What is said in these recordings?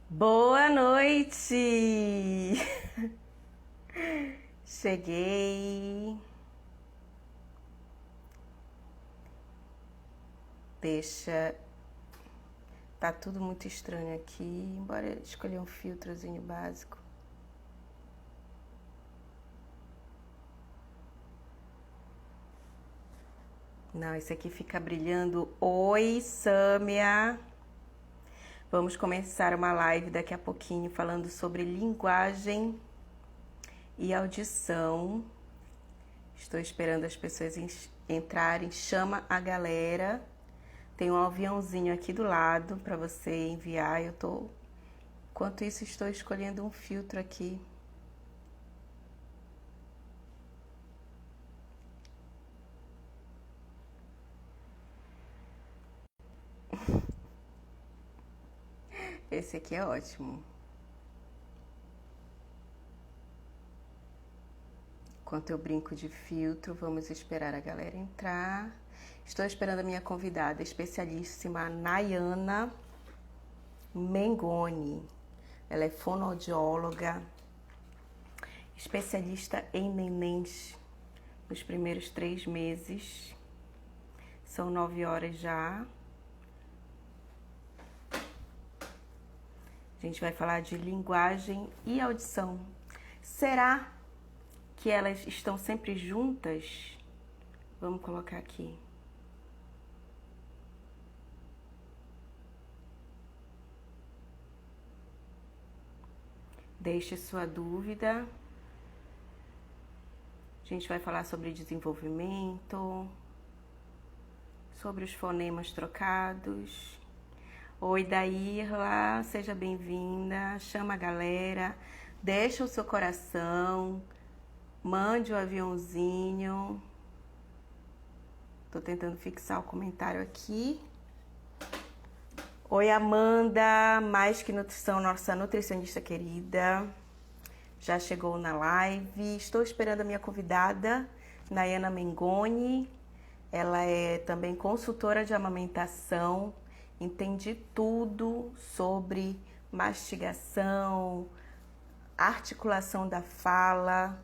Boa noite! Cheguei. Deixa. Tá tudo muito estranho aqui. Bora escolher um filtrozinho básico. Não, esse aqui fica brilhando. Oi, Sâmia! Vamos começar uma live daqui a pouquinho falando sobre linguagem e audição. Estou esperando as pessoas entrarem. Chama a galera. Tem um aviãozinho aqui do lado para você enviar. Enquanto isso, estou escolhendo um filtro aqui. Esse aqui é ótimo. Enquanto eu brinco de filtro, vamos esperar a galera entrar. Estou esperando a minha convidada especialíssima, Nayana Mengoni. Ela é fonoaudióloga, especialista em nenéns nos primeiros 3 meses. São 9 horas já. A gente vai falar de linguagem e audição. Será que elas estão sempre juntas? Vamos colocar aqui. Deixe sua dúvida. A gente vai falar sobre desenvolvimento, sobre os fonemas trocados. Oi, Daírla, seja bem-vinda. Chama a galera, deixa o seu coração, mande o aviãozinho. Tô tentando fixar o comentário aqui. Oi, Amanda, mais que nutrição, nossa nutricionista querida. Já chegou na live. Estou esperando a minha convidada, Nayana Mengoni. Ela é também consultora de amamentação. Entende tudo sobre mastigação, articulação da fala.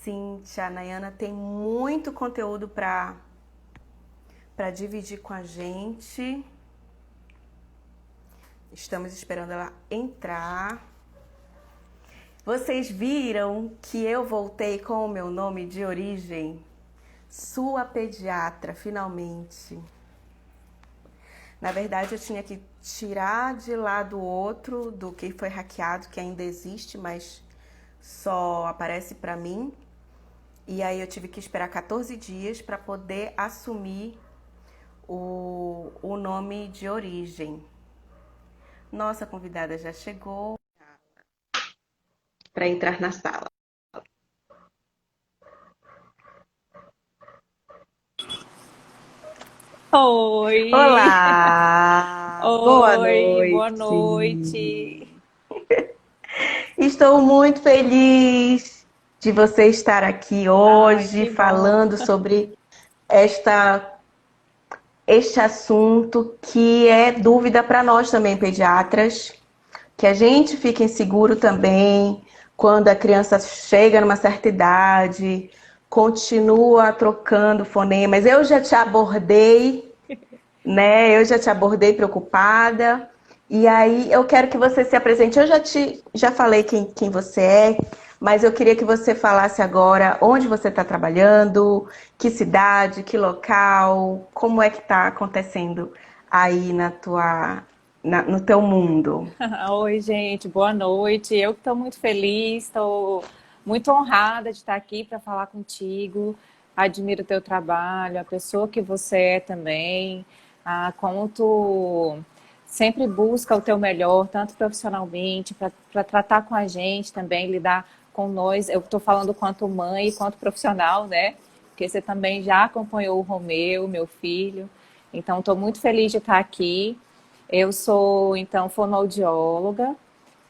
Cíntia, a Nayana tem muito conteúdo para dividir com a gente. Estamos esperando ela entrar. Vocês viram que eu voltei com o meu nome de origem? Sua pediatra, finalmente. Na verdade, eu tinha que tirar de lá do outro, do que foi hackeado, que ainda existe, mas só aparece para mim. E aí eu tive que esperar 14 dias para poder assumir o nome de origem. Nossa convidada já chegou para entrar na sala. Oi! Olá! Boa Oi, boa noite! noite. Estou muito feliz de você estar aqui Ai, hoje que bom. falando sobre esta, este assunto que é dúvida para nós também, pediatras, que a gente fique inseguro também quando a criança chega numa certa idade, continua trocando fonemas. Eu já te abordei, né? Eu já te abordei preocupada. E aí eu quero que você se apresente. Já falei quem você é, mas eu queria que você falasse agora onde você está trabalhando, que cidade, que local, como é que está acontecendo aí no teu mundo. Oi, gente, boa noite. Eu que estou muito feliz, estou muito honrada de estar aqui para falar contigo. Admiro o teu trabalho, a pessoa que você é também, como tu sempre busca o teu melhor, tanto profissionalmente, para tratar com a gente também, lidar com nós. Eu estou falando quanto mãe e quanto profissional, né? Porque você também já acompanhou o Romeu, meu filho. Então, estou muito feliz de estar aqui. Eu sou, então, fonoaudióloga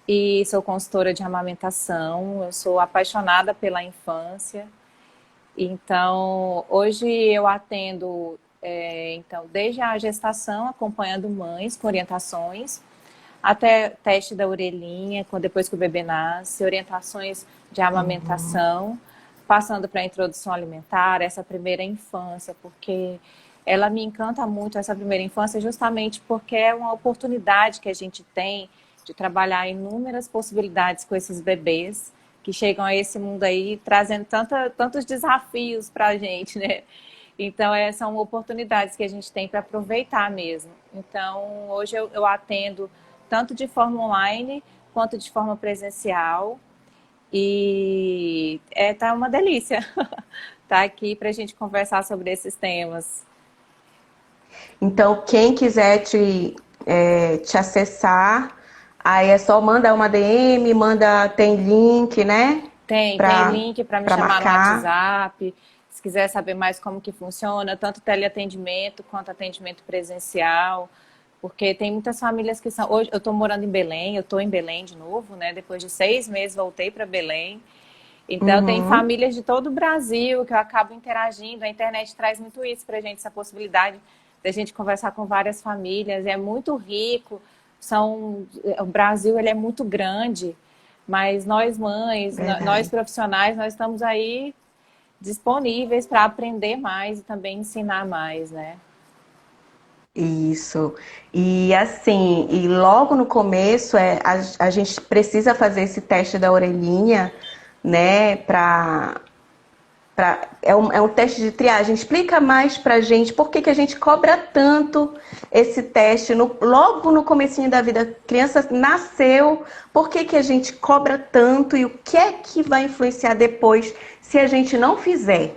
e sou consultora de amamentação. Eu sou apaixonada pela infância. Então, hoje eu atendo, então, desde a gestação, acompanhando mães com orientações, até teste da orelhinha, depois que o bebê nasce, orientações de amamentação, passando para a introdução alimentar, essa primeira infância, porque ela me encanta muito, essa primeira infância, justamente porque é uma oportunidade que a gente tem de trabalhar inúmeras possibilidades com esses bebês que chegam a esse mundo aí trazendo tantos desafios para a gente, né? Então, são oportunidades que a gente tem para aproveitar mesmo. Então, hoje eu atendo tanto de forma online quanto de forma presencial. E tá uma delícia estar aqui para a gente conversar sobre esses temas. Então, quem quiser te acessar, aí é só mandar uma DM, tem link, né? Tem Para link para me para chamar no marcar. WhatsApp. Se quiser saber mais como que funciona, tanto teleatendimento quanto atendimento presencial. Porque tem muitas famílias que são... Hoje eu estou morando em Belém, eu estou em Belém de novo, né? Depois de 6 meses voltei para Belém. Então tem Uhum. famílias de todo o Brasil que eu acabo interagindo. A internet traz muito isso para a gente, essa possibilidade da gente conversar com várias famílias. É muito rico. O Brasil ele é muito grande, mas nós mães, nós Verdade. profissionais, nós estamos aí disponíveis para aprender mais e também ensinar mais, né? Isso. E assim, e logo no começo a gente precisa fazer esse teste da orelhinha, né? É um teste de triagem. Explica mais pra gente por que a gente cobra tanto esse teste logo no comecinho da vida. A criança nasceu, por que a gente cobra tanto e o que é que vai influenciar depois se a gente não fizer?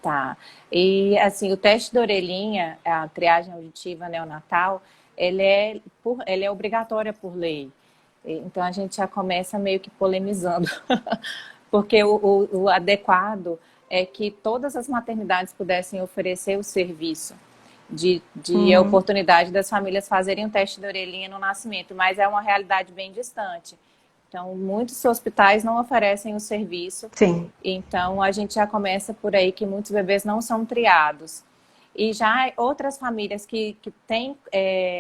Tá. E assim, o teste da orelhinha, a triagem auditiva neonatal, ele é obrigatória por lei. Então a gente já começa meio que polemizando, porque o adequado é que todas as maternidades pudessem oferecer o serviço de Uhum. oportunidade das famílias fazerem o teste da orelhinha no nascimento, mas é uma realidade bem distante. Então, muitos hospitais não oferecem o serviço, Sim. então a gente já começa por aí que muitos bebês não são triados. E já outras famílias que têm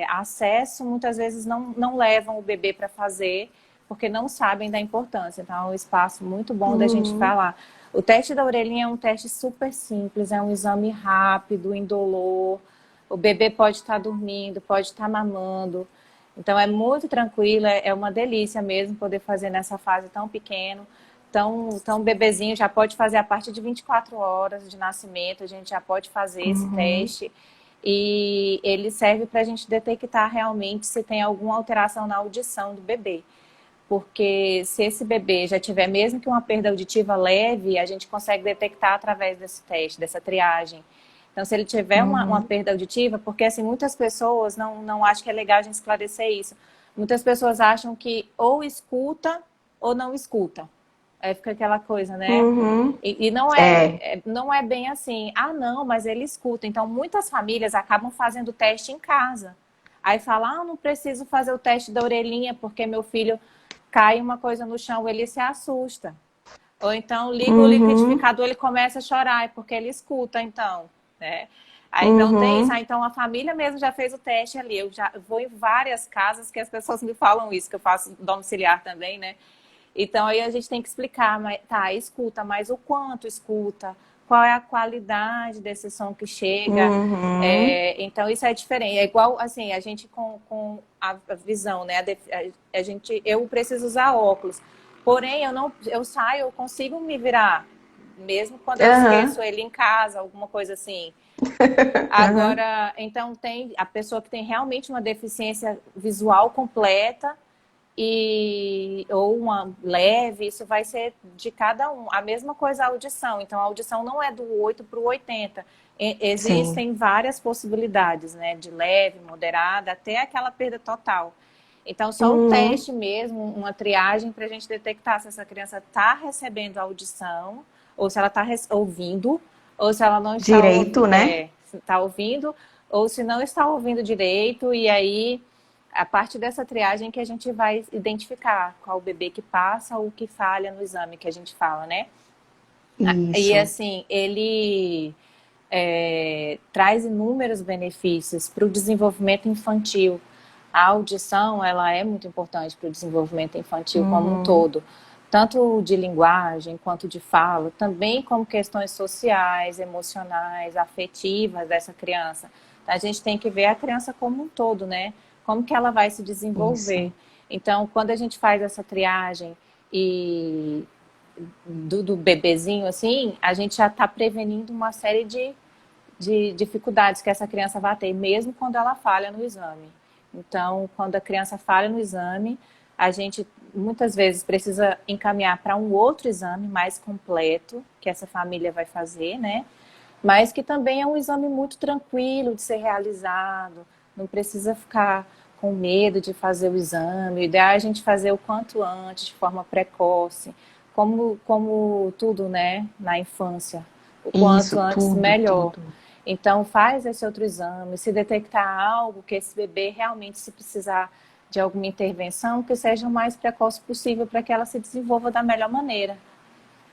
acesso, muitas vezes não levam o bebê para fazer, porque não sabem da importância. Então, é um espaço muito bom da gente Uhum. falar. O teste da orelhinha é um teste super simples, é um exame rápido, indolor. O bebê pode estar dormindo, pode estar mamando. Então, é muito tranquilo, é uma delícia mesmo poder fazer nessa fase tão pequeno. Então, bebezinho já pode fazer a partir de 24 horas de nascimento, a gente já pode fazer esse Uhum. teste. E ele serve para a gente detectar realmente se tem alguma alteração na audição do bebê. Porque se esse bebê já tiver mesmo que uma perda auditiva leve, a gente consegue detectar através desse teste, dessa triagem. Então, se ele tiver uma Uhum. perda auditiva, porque assim, muitas pessoas não acham que é legal a gente esclarecer isso. Muitas pessoas acham que ou escuta ou não escuta. Aí fica aquela coisa, né? Uhum. E É. não é bem assim. Ah, não, mas ele escuta. Então, muitas famílias acabam fazendo o teste em casa. Aí fala, não preciso fazer o teste da orelhinha porque meu filho cai uma coisa no chão, ele se assusta. Ou então liga o Uhum. liquidificador, ele começa a chorar, é porque ele escuta, então, né? Aí então tem isso. Uhum. Aí, então a família mesmo já fez o teste ali. Eu já vou em várias casas que as pessoas me falam isso, que eu faço domiciliar também, né? Então aí a gente tem que explicar, mas, tá, escuta, mas o quanto escuta? Qual é a qualidade desse som que chega? Uhum. Então isso é diferente. É igual assim, a gente com a visão, né? A gente, eu preciso usar óculos. Porém, eu saio, eu consigo me virar, mesmo quando eu Aham. esqueço ele em casa, alguma coisa assim. Aham. Agora, então tem a pessoa que tem realmente uma deficiência visual completa ou uma leve, isso vai ser de cada um. A mesma coisa a audição. Então, a audição não é do 8 para o 80. Sim. Existem várias possibilidades, né? De leve, moderada, até aquela perda total. Então, só o Uhum. teste mesmo, uma triagem para a gente detectar se essa criança está recebendo audição, ou se ela está ouvindo, ou se ela não está, Direito, né? está ouvindo, ou se não está ouvindo direito, e aí a partir dessa triagem que a gente vai identificar qual o bebê que passa ou que falha no exame que a gente fala, né? E Isso. assim, ele traz inúmeros benefícios para o desenvolvimento infantil, A audição, ela é muito importante para o desenvolvimento infantil como um Uhum. todo, tanto de linguagem quanto de fala, também como questões sociais, emocionais, afetivas dessa criança. A gente tem que ver a criança como um todo, né? Como que ela vai se desenvolver. Isso. Então, quando a gente faz essa triagem e do bebezinho, assim, a gente já está prevenindo uma série de dificuldades que essa criança vai ter, mesmo quando ela falha no exame. Então, quando a criança falha no exame, a gente muitas vezes precisa encaminhar para um outro exame mais completo, que essa família vai fazer, né? Mas que também é um exame muito tranquilo de ser realizado, não precisa ficar com medo de fazer o exame. O ideal é a gente fazer o quanto antes, de forma precoce, como tudo, né, na infância. O quanto Isso, antes, tudo, melhor. tudo. Então, faz esse outro exame. Se detectar algo que esse bebê realmente, se precisar de alguma intervenção, que seja o mais precoce possível para que ela se desenvolva da melhor maneira.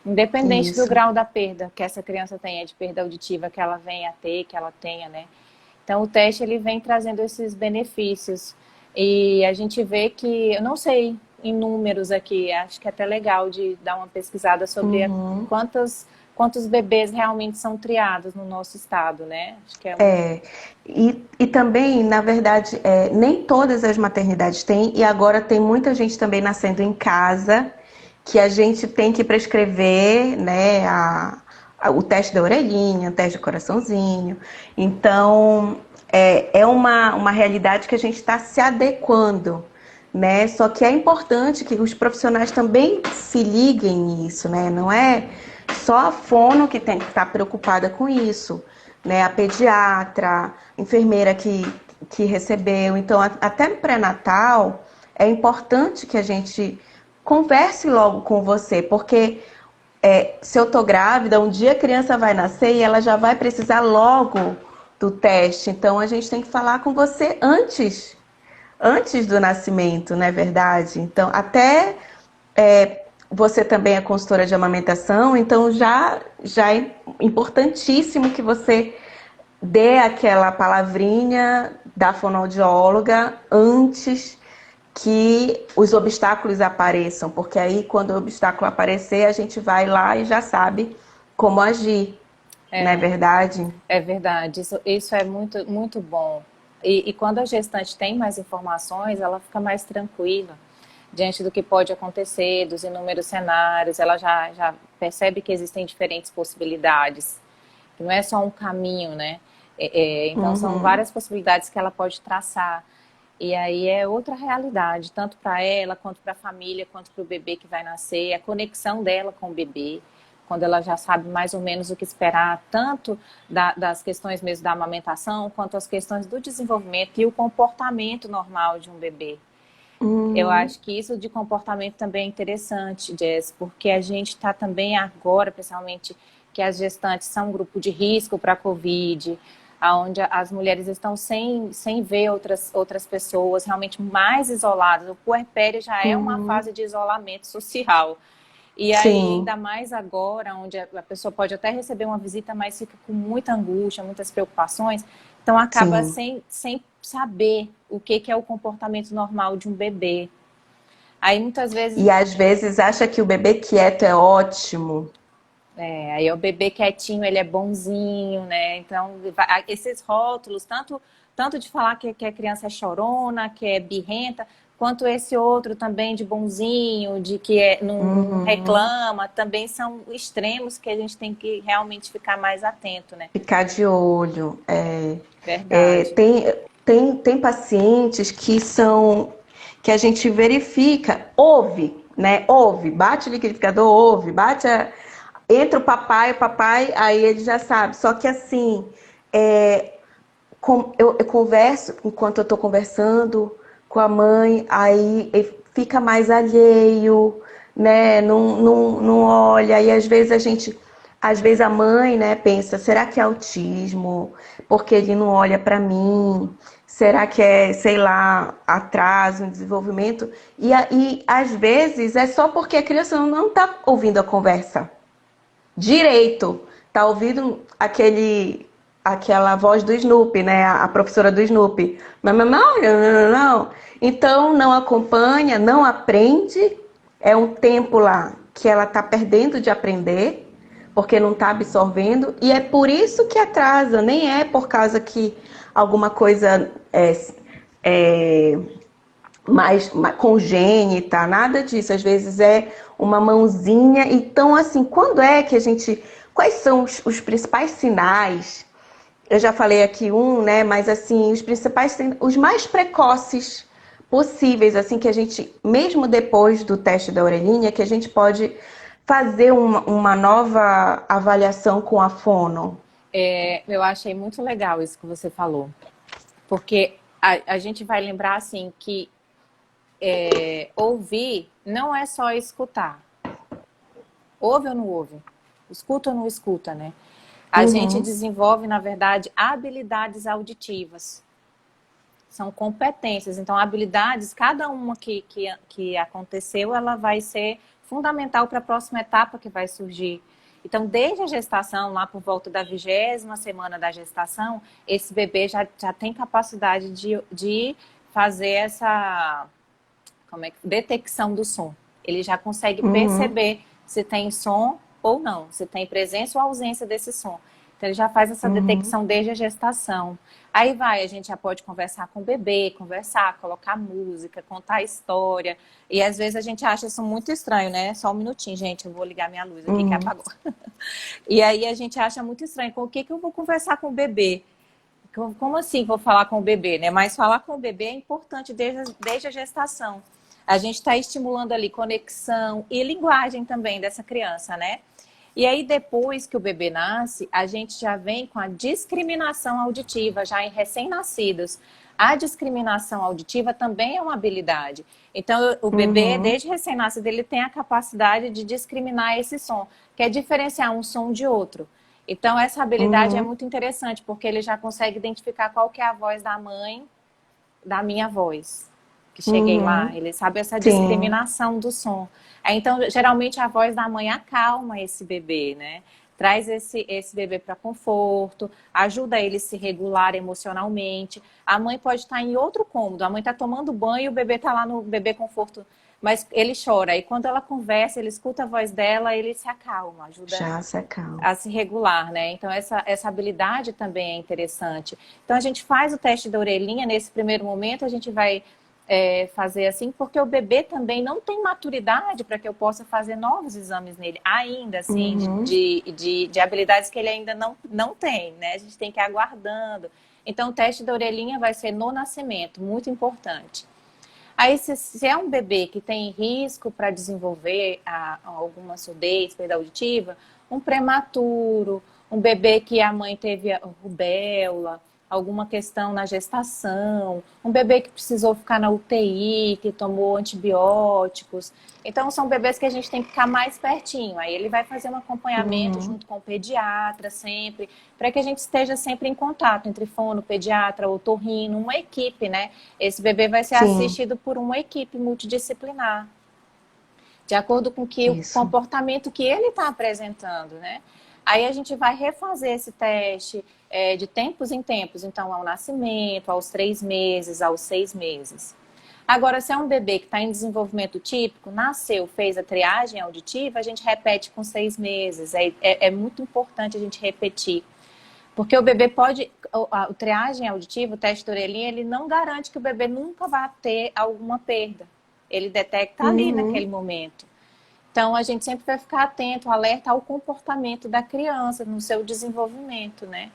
Independente do Isso. grau da perda que essa criança tenha, de perda auditiva que ela venha a ter, que ela tenha, né? Então, o teste, ele vem trazendo esses benefícios. E a gente vê que, eu não sei em números aqui, acho que é até legal de dar uma pesquisada sobre Uhum. quantos bebês realmente são triados no nosso estado, né? Acho que é um... É, e também, na verdade, nem todas as maternidades têm, e agora tem muita gente também nascendo em casa, que a gente tem que prescrever, né, o teste da orelhinha, o teste do coraçãozinho. Então, é uma realidade que a gente está se adequando, né? Só que é importante que os profissionais também se liguem nisso, né? Não é só a fono que tem que estar preocupada com isso, né? A pediatra, enfermeira que recebeu. Então, até no pré-natal, é importante que a gente converse logo com você, porque se eu tô grávida, um dia a criança vai nascer e ela já vai precisar logo do teste. Então, a gente tem que falar com você antes do nascimento, não é verdade? Então, até você também é consultora de amamentação, então já é importantíssimo que você dê aquela palavrinha da fonoaudióloga antes que os obstáculos apareçam, porque aí quando o obstáculo aparecer, a gente vai lá e já sabe como agir, não é verdade? É verdade, isso é muito, muito bom. E quando a gestante tem mais informações, ela fica mais tranquila diante do que pode acontecer, dos inúmeros cenários, ela já percebe que existem diferentes possibilidades, que não é só um caminho, né? Então, são Uhum, várias possibilidades que ela pode traçar. E aí é outra realidade, tanto para ela, quanto para a família, quanto para o bebê que vai nascer, a conexão dela com o bebê, quando ela já sabe mais ou menos o que esperar, tanto das questões mesmo da amamentação, quanto as questões do desenvolvimento e o comportamento normal de um bebê. Eu uhum, acho que isso de comportamento também é interessante, Jess, porque a gente está também agora, principalmente, que as gestantes são um grupo de risco para a Covid, onde as mulheres estão sem ver outras pessoas, realmente mais isoladas. O puerpério já é uma uhum. fase de isolamento social. E aí, Sim, ainda mais agora, onde a pessoa pode até receber uma visita, mas fica com muita angústia, muitas preocupações, então acaba sim. sem saber o que é o comportamento normal de um bebê. Aí muitas vezes, E às vezes acha que o bebê quieto é ótimo. aí o bebê quietinho, ele é bonzinho, né? Então, esses rótulos, tanto de falar que a criança é chorona, que é birrenta, quanto esse outro também de bonzinho, de que não Uhum. reclama, também são extremos que a gente tem que realmente ficar mais atento, né? Ficar de olho. Verdade. Tem pacientes que a gente verifica, ouve, né? Ouve, bate o liquidificador, ouve, entra o papai, aí ele já sabe. Só que assim, eu converso, enquanto eu estou conversando com a mãe, aí ele fica mais alheio, né? Não olha, e às vezes a mãe, né, pensa, será que é autismo? Porque ele não olha para mim? Será que é, sei lá, atraso no desenvolvimento? E às vezes é só porque a criança não está ouvindo a conversa direito, tá ouvindo aquele. aquela voz do Snoopy, né? A professora do Snoopy. Não, não, não, não, não. Então não acompanha, não aprende. É um tempo lá que ela está perdendo de aprender, porque não está absorvendo. E é por isso que atrasa, nem é por causa que alguma coisa é mais congênita, nada disso. Às vezes é uma mãozinha. Então, assim, quando é que a gente. Quais são os principais sinais? Eu já falei aqui um, né? Mas assim, os principais, os mais precoces possíveis, assim, que a gente, mesmo depois do teste da orelhinha, que a gente pode fazer uma nova avaliação com a fono. Eu achei muito legal isso que você falou, porque a gente vai lembrar assim que ouvir não é só escutar. Ouve ou não ouve? Escuta ou não escuta, né? A gente Uhum, desenvolve, na verdade, habilidades auditivas. São competências. Então, habilidades, cada uma que aconteceu, ela vai ser fundamental para a próxima etapa que vai surgir. Então, desde a gestação, lá por volta da 20ª semana da gestação, esse bebê já tem capacidade de fazer essa detecção do som. Ele já consegue uhum, perceber se tem som ou não, se tem presença ou ausência desse som. Então, ele já faz essa uhum, detecção desde a gestação. Aí a gente já pode conversar com o bebê, conversar, colocar música, contar história. E às vezes a gente acha isso muito estranho, né? Só um minutinho, gente, eu vou ligar minha luz aqui que uhum, apagou. E aí a gente acha muito estranho, com o que eu vou conversar com o bebê? Como assim vou falar com o bebê, né? Mas falar com o bebê é importante desde a gestação. A gente está estimulando ali conexão e linguagem também dessa criança, né? E aí, depois que o bebê nasce, a gente já vem com a discriminação auditiva, já em recém-nascidos. A discriminação auditiva também é uma habilidade. Então, o bebê, uhum, desde recém-nascido, ele tem a capacidade de discriminar esse som, que é diferenciar um som de outro. Então, essa habilidade é uhum, muito interessante, porque ele já consegue identificar qual que é a voz da mãe da minha voz, que cheguei lá. uhum. Ele sabe essa Sim. discriminação do som. Então, geralmente, a voz da mãe acalma esse bebê, né? Traz esse bebê para conforto, ajuda ele a se regular emocionalmente. A mãe pode estar em outro cômodo, a mãe está tomando banho e o bebê está lá no bebê conforto, mas ele chora. E quando ela conversa, ele escuta a voz dela, ele se acalma, ajuda Já se acalma. a se regular, né? Então, essa habilidade também é interessante. Então, a gente faz o teste da orelhinha, nesse primeiro momento, a gente vai fazer assim, porque o bebê também não tem maturidade para que eu possa fazer novos exames nele, ainda assim, Uhum, de habilidades que ele ainda não tem, né? A gente tem que ir aguardando. Então, o teste da orelhinha vai ser no nascimento, muito importante. Aí, se é um bebê que tem risco para desenvolver alguma surdez, perda auditiva, um prematuro, um bebê que a mãe teve rubéola, alguma questão na gestação, um bebê que precisou ficar na UTI, que tomou antibióticos. Então, são bebês que a gente tem que ficar mais pertinho. Aí ele vai fazer um acompanhamento uhum. junto com o pediatra sempre, para que a gente esteja sempre em contato entre fono, pediatra, otorrino, uma equipe, né? Esse bebê vai ser Sim, assistido por uma equipe multidisciplinar, de acordo com o isso. comportamento que ele está apresentando, né? Aí a gente vai refazer esse teste de tempos em tempos, então ao nascimento, aos 3 meses, aos 6 meses. Agora, se é um bebê que está em desenvolvimento típico, nasceu, fez a triagem auditiva, a gente repete com 6 meses. É muito importante a gente repetir. Porque o bebê pode, o triagem auditiva, o teste de orelhinha, ele não garante que o bebê nunca vai ter alguma perda. Ele detecta ali naquele Uhum. momento. Então, a gente sempre vai ficar atento, alerta ao comportamento da criança, no seu desenvolvimento, né?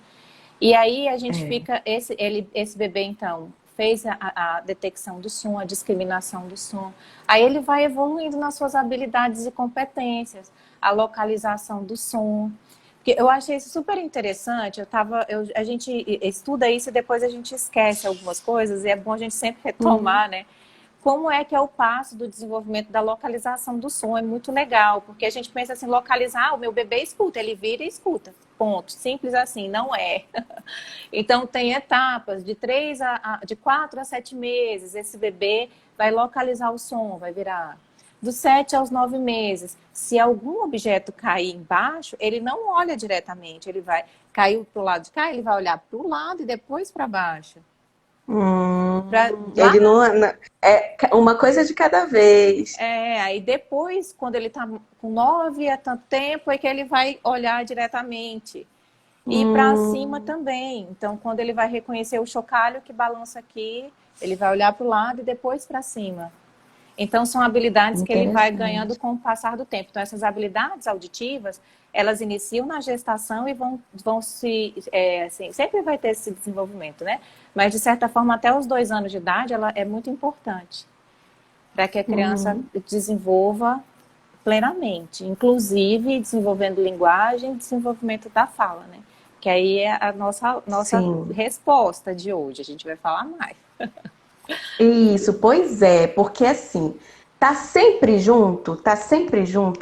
E aí a gente É. fica, esse bebê, então, fez a detecção do som, a discriminação do som. Aí ele vai evoluindo nas suas habilidades e competências, a localização do som. Porque eu achei isso super interessante. A gente estuda isso e depois a gente esquece algumas coisas, e é bom a gente sempre Uhum. retomar, né? Como é que é o passo do desenvolvimento da localização do som? É muito legal, porque a gente pensa assim, localizar, o meu bebê escuta, ele vira e escuta. Ponto. Simples assim, não é. Então tem etapas de 4 a 7 meses, esse bebê vai localizar o som, vai virar. Dos 7 aos 9 meses, se algum objeto cair embaixo, ele não olha diretamente, ele vai cair para o lado de cá, ele vai olhar para o lado e depois para baixo. Lá, Ele não é uma coisa de cada vez. aí depois, quando ele está com 9 há tanto tempo, é que ele vai olhar diretamente. E para cima também. Então, quando ele vai reconhecer o chocalho que balança aqui, ele vai olhar para o lado e depois para cima. Então, são habilidades que ele vai ganhando com o passar do tempo. Então, essas habilidades auditivas, elas iniciam na gestação e vão se... assim, sempre vai ter esse desenvolvimento, né? Mas, de certa forma, até os 2 anos de idade, ela é muito importante para que a criança desenvolva plenamente. Inclusive, desenvolvendo linguagem e desenvolvimento da fala, né? Que aí é a nossa resposta de hoje. A gente vai falar mais. Isso, pois é, porque assim, tá sempre junto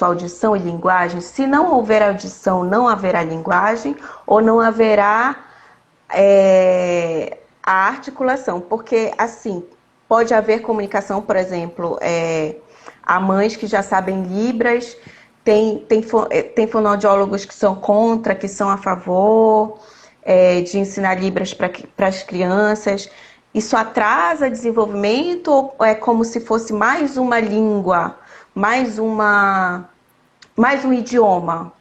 audição e linguagem. Se não houver audição, não haverá linguagem ou não haverá a articulação, porque assim, pode haver comunicação, por exemplo, há mães que já sabem Libras, tem fonoaudiólogos que são contra, que são a favor de ensinar Libras para as crianças. Isso atrasa desenvolvimento ou é como se fosse mais uma língua, mais um idioma?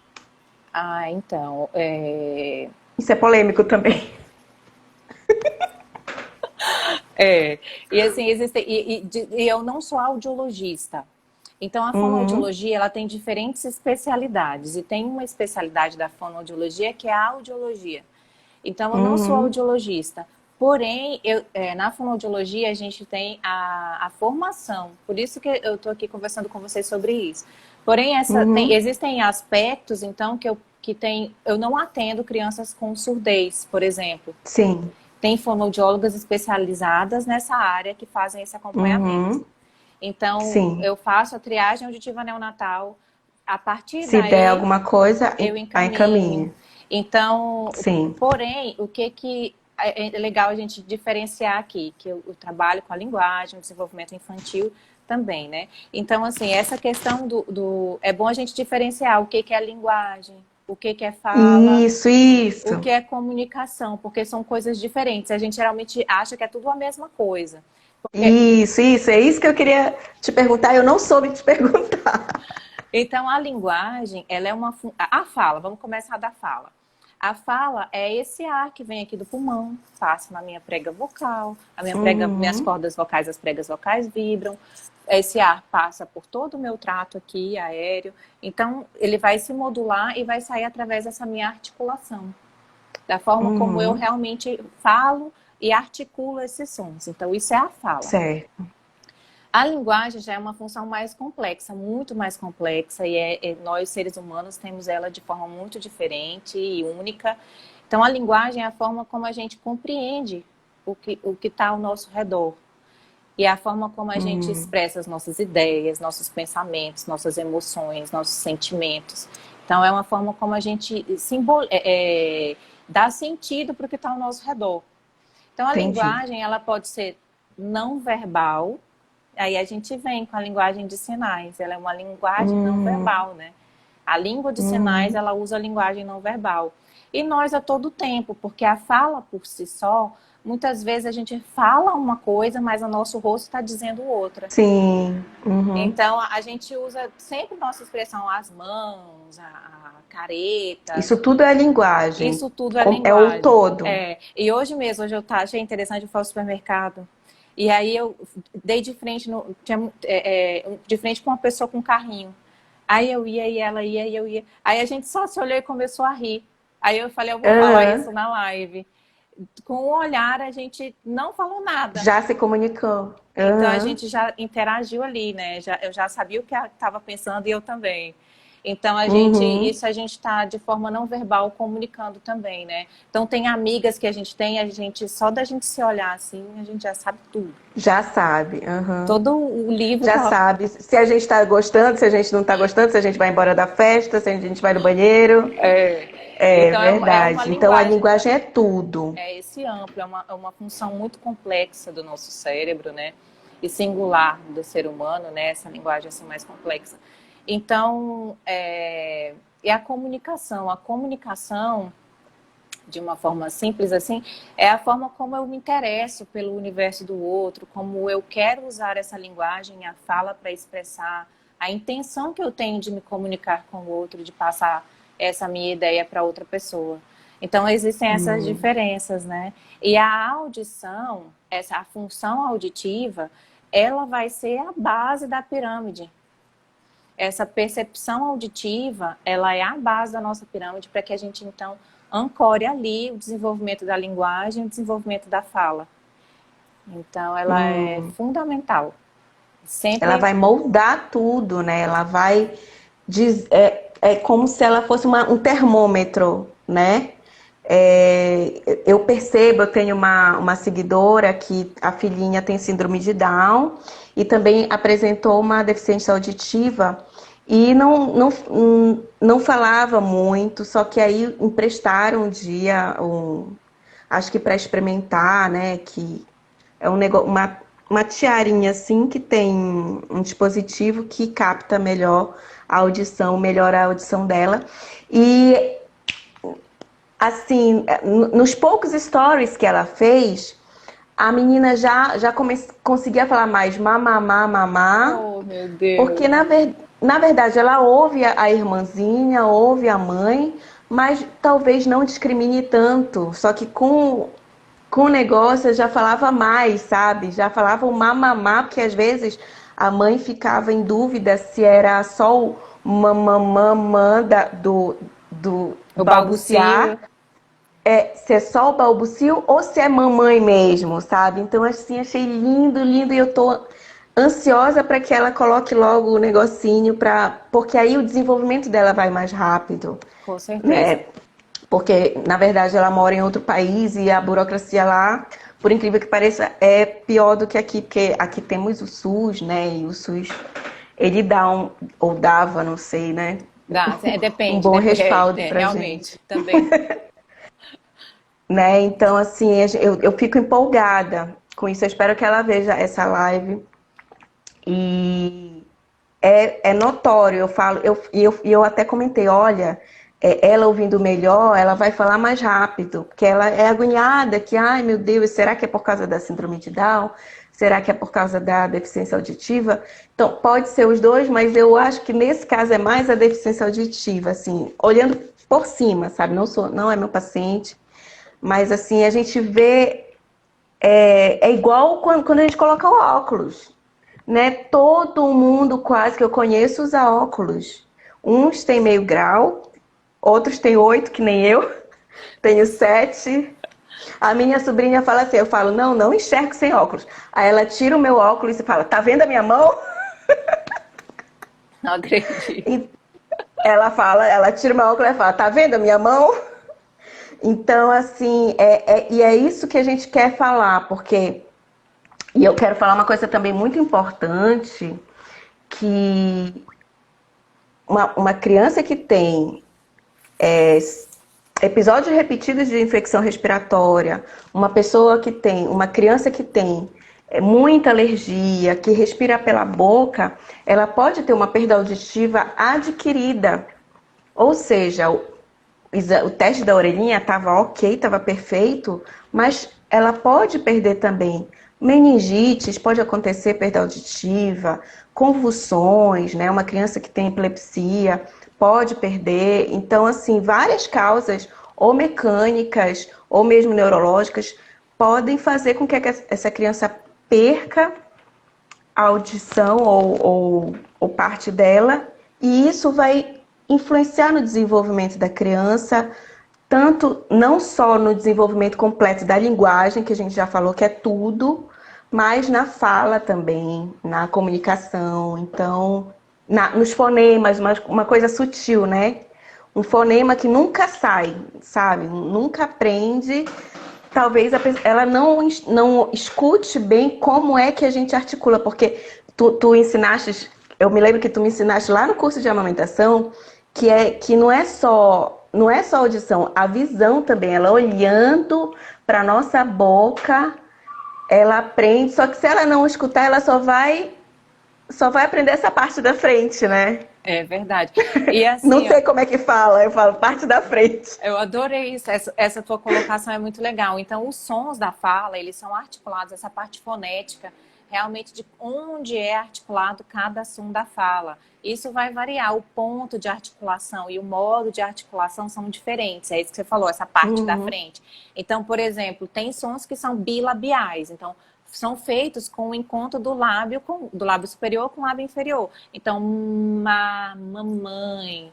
Então... Isso é polêmico também. E assim, e eu não sou audiologista. Então, a fonoaudiologia, ela tem diferentes especialidades. E tem uma especialidade da fonoaudiologia que é a audiologia. Então, eu não sou audiologista. Porém, na fonoaudiologia, a gente tem a formação. Por isso que eu estou aqui conversando com vocês sobre isso. Porém, existem aspectos, então, eu não atendo crianças com surdez, por exemplo. Sim. Tem fonoaudiólogas especializadas nessa área que fazem esse acompanhamento. Então, eu faço a triagem auditiva neonatal. A partir Se daí, der alguma coisa, eu encaminho. Então, porém, o que é legal a gente diferenciar aqui, que eu trabalho com a linguagem, o desenvolvimento infantil também, né? Então, assim, essa questão é bom a gente diferenciar o que é linguagem, o que é fala, isso. o que é comunicação, porque são coisas diferentes. A gente geralmente acha que é tudo a mesma coisa. Isso, é isso que eu queria te perguntar, eu não soube te perguntar. Então, a linguagem, ela é a fala, vamos começar da fala. A fala é esse ar que vem aqui do pulmão, passa na minha prega vocal, minhas cordas vocais, as pregas vocais vibram, esse ar passa por todo o meu trato aqui, aéreo, então ele vai se modular e vai sair através dessa minha articulação, da forma como eu realmente falo e articulo esses sons. Então, isso é a fala. Certo. A linguagem já é uma função mais complexa, muito mais complexa, e nós, seres humanos, temos ela de forma muito diferente e única. Então, a linguagem é a forma como a gente compreende o que está ao nosso redor. E é a forma como a gente expressa as nossas ideias, nossos pensamentos, nossas emoções, nossos sentimentos. Então, é uma forma como a gente dá sentido para o que está ao nosso redor. Então, a linguagem, ela pode ser não verbal. Aí a gente vem com a linguagem de sinais. Ela é uma linguagem não verbal, né? A língua de sinais, ela usa a linguagem não verbal. E nós a todo tempo, porque a fala por si só, muitas vezes a gente fala uma coisa, mas o nosso rosto está dizendo outra. Sim. Então, a gente usa sempre nossa expressão, as mãos, a careta. Isso tudo é linguagem. Isso tudo é linguagem. É o todo. E hoje mesmo, achei interessante, eu fui ao supermercado. E aí eu dei de frente, de frente com uma pessoa com um carrinho. Aí eu ia, e ela ia, e eu ia. Aí a gente só se olhou e começou a rir. Aí eu falei, eu vou falar isso na live. Com o olhar, a gente não falou nada. Já se comunicou. Então a gente já interagiu ali, né? Eu já sabia o que ela estava pensando e eu também. Então, isso a gente está de forma não verbal comunicando também, né? Então, tem amigas que a gente tem, só da gente se olhar assim, a gente já sabe tudo. Já sabe. Todo o livro... Já sabe se a gente está gostando, se a gente não está gostando, se a gente vai embora da festa, se a gente vai no banheiro. Então, verdade. Então, a linguagem é tudo. É esse amplo, é uma função muito complexa do nosso cérebro, né? e singular do ser humano, né? Essa linguagem assim mais complexa. Então, e a comunicação, de uma forma simples assim, é a forma como eu me interesso pelo universo do outro, como eu quero usar essa linguagem, a fala para expressar a intenção que eu tenho de me comunicar com o outro, de passar essa minha ideia para outra pessoa. Então existem essas diferenças, né? E a audição, a função auditiva, ela vai ser a base da pirâmide. Essa percepção auditiva, ela é a base da nossa pirâmide para que a gente, então, ancore ali o desenvolvimento da linguagem, o desenvolvimento da fala. Então, ela é fundamental. Sempre... Ela vai moldar tudo, né? Ela vai... É como se ela fosse um termômetro, né? Eu percebo, eu tenho uma seguidora que a filhinha tem síndrome de Down e também apresentou uma deficiência auditiva e não falava muito, só que aí emprestaram um dia, acho que para experimentar, né? Que é um negócio, uma tiarinha assim que tem um dispositivo que capta melhor a audição, melhora a audição dela. E assim, nos poucos stories que ela fez, a menina já conseguia falar mais mamamá, mamá. Oh, meu Deus. Porque, na verdade, ela ouve a irmãzinha, ouve a mãe, mas talvez não discrimine tanto. Só que com o negócio já falava mais, sabe? Já falava o mamamá, porque às vezes a mãe ficava em dúvida se era só o mamamã do balbuciar. Se é só o balbucio ou se é mamãe mesmo, sabe? Então, assim, achei lindo, lindo. E eu tô ansiosa para que ela coloque logo o negocinho, porque aí o desenvolvimento dela vai mais rápido. Com certeza. Né? Porque, na verdade, ela mora em outro país e a burocracia lá, por incrível que pareça, é pior do que aqui, porque aqui temos o SUS, né? E o SUS, ele ou dava, não sei, né? Depende. Um bom respaldo pra realmente, gente. Também. Né? Então, assim, eu fico empolgada com isso. Eu espero que ela veja essa live. E é notório, eu até comentei, olha, ela ouvindo melhor, ela vai falar mais rápido, porque ela é agoniada, que, ai meu Deus, será que é por causa da síndrome de Down? Será que é por causa da deficiência auditiva? Então, pode ser os dois, mas eu acho que nesse caso é mais a deficiência auditiva, assim, olhando por cima, sabe? Não é meu paciente, mas assim, a gente vê, é igual quando a gente coloca o óculos. Né? Todo mundo quase que eu conheço usa óculos. Uns têm meio grau, outros têm 8, que nem eu. Tenho 7. A minha sobrinha fala assim, eu falo, não enxergo sem óculos. Aí ela tira o meu óculos e fala, tá vendo a minha mão? Não acredito. Ela tira o meu óculos e fala, tá vendo a minha mão? Então, assim, e é isso que a gente quer falar, porque... E eu quero falar uma coisa também muito importante, que uma criança que tem episódios repetidos de infecção respiratória, uma criança que tem muita alergia, que respira pela boca, ela pode ter uma perda auditiva adquirida. Ou seja, o teste da orelhinha estava ok, estava perfeito, mas ela pode perder também. Meningites, pode acontecer perda auditiva, convulsões, né? Uma criança que tem epilepsia pode perder. Então, assim, várias causas, ou mecânicas, ou mesmo neurológicas, podem fazer com que essa criança perca a audição ou parte dela, e isso vai influenciar no desenvolvimento da criança, tanto não só no desenvolvimento completo da linguagem, que a gente já falou que é tudo, mas na fala também, na comunicação, então, nos fonemas, uma coisa sutil, né? Um fonema que nunca sai, sabe? Nunca aprende. Talvez ela não escute bem como é que a gente articula, porque tu ensinaste, eu me lembro que tu me ensinaste lá no curso de amamentação, que não é só audição, a visão também, ela olhando para nossa boca, ela aprende, só que se ela não escutar, ela só vai aprender essa parte da frente, né? É verdade. E Não assim, ó, sei como é que fala, eu falo parte da frente. eu adorei isso. Essa tua colocação é muito legal. Então, os sons da fala, eles são articulados, essa parte fonética, realmente de onde é articulado cada som da fala. Isso vai variar, o ponto de articulação e o modo de articulação são diferentes. É isso que você falou, essa parte da Uhum, frente. Então, por exemplo, tem sons que são bilabiais. Então, são feitos com o encontro do lábio superior com o lábio inferior. Então, mamãe,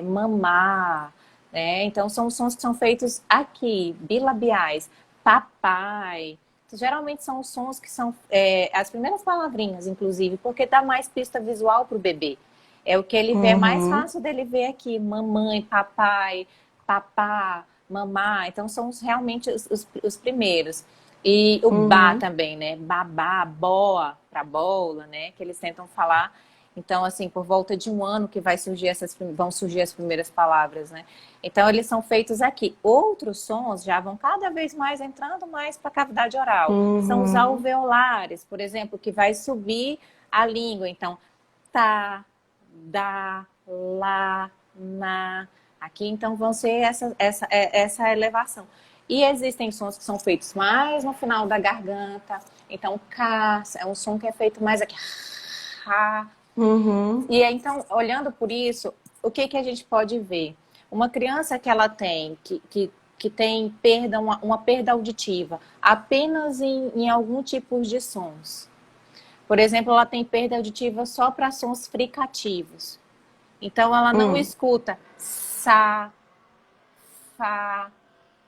mamar, né? Então, são sons que são feitos aqui, bilabiais. Papai. Geralmente são os sons que são as primeiras palavrinhas, inclusive, porque dá mais pista visual para o bebê. É o que ele vê, é mais uhum, fácil dele ver aqui, mamãe, papai, papá, mamá. Então, são realmente os primeiros. E o ba uhum. também, né? Babá, boa, para bola, né? Que eles tentam falar. Então, assim, por volta de um ano que vão surgir as primeiras palavras, né? Então, eles são feitos aqui. Outros sons já vão cada vez mais entrando mais para a cavidade oral. São os Uhum. alveolares, por exemplo, que vai subir a língua. Então, tá, dá, lá, na. Aqui, então, vão ser essa elevação. E existem sons que são feitos mais no final da garganta. Então, K é um som que é feito mais aqui. Rá. Uhum. E então, olhando por isso, o que a gente pode ver? Uma criança que ela tem, que tem perda, uma perda auditiva, apenas em algum tipo de sons. Por exemplo, ela tem perda auditiva só para sons fricativos. Então, ela não Hum. escuta sa, fa,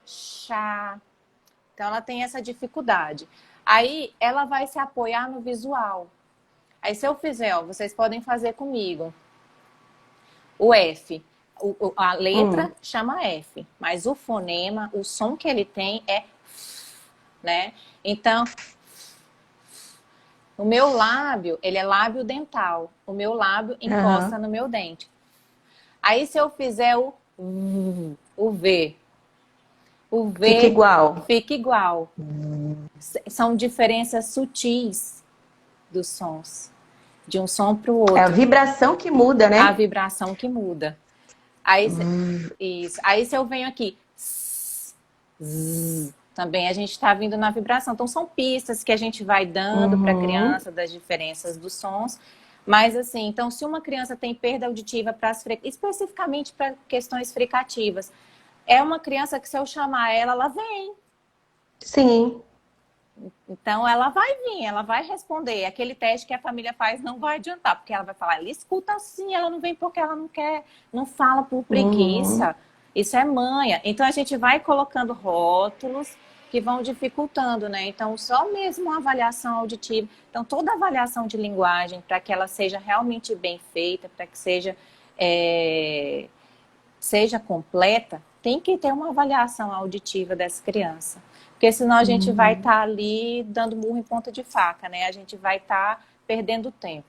chá. Então, ela tem essa dificuldade. Aí, ela vai se apoiar no visual. Aí, se eu fizer, ó, vocês podem fazer comigo. O F. A letra Hum. chama F, mas o fonema, o som que ele tem é F, né? Então, o meu lábio, ele é lábio dental. O meu lábio encosta Aham. no meu dente. Aí, se eu fizer o Fica V igual. fica igual. São diferenças sutis dos sons, de um som para o É a outro. vibração que muda, A né? vibração que muda. Aí, isso. Aí, se eu venho aqui, também a gente está vindo na vibração. Então, são pistas que a gente vai dando para a Uhum. criança das diferenças dos sons. Mas, assim, então, se uma criança tem perda auditiva especificamente para questões fricativas, é uma criança que, se eu chamar ela, ela vem. Sim. Então, ela vai vir, ela vai responder. Aquele teste que a família faz não vai adiantar, porque ela vai falar, ela escuta assim, ela não vem porque ela não quer, não fala por Uhum. preguiça. Isso é manha. Então, a gente vai colocando rótulos que vão dificultando, né? Então, só mesmo uma avaliação auditiva. Então, toda avaliação de linguagem, para que ela seja realmente bem feita, para que é, seja completa, tem que ter uma avaliação auditiva dessa criança. Porque senão a gente vai Uhum. estar ali dando murro em ponta de faca, né? A gente vai estar perdendo tempo.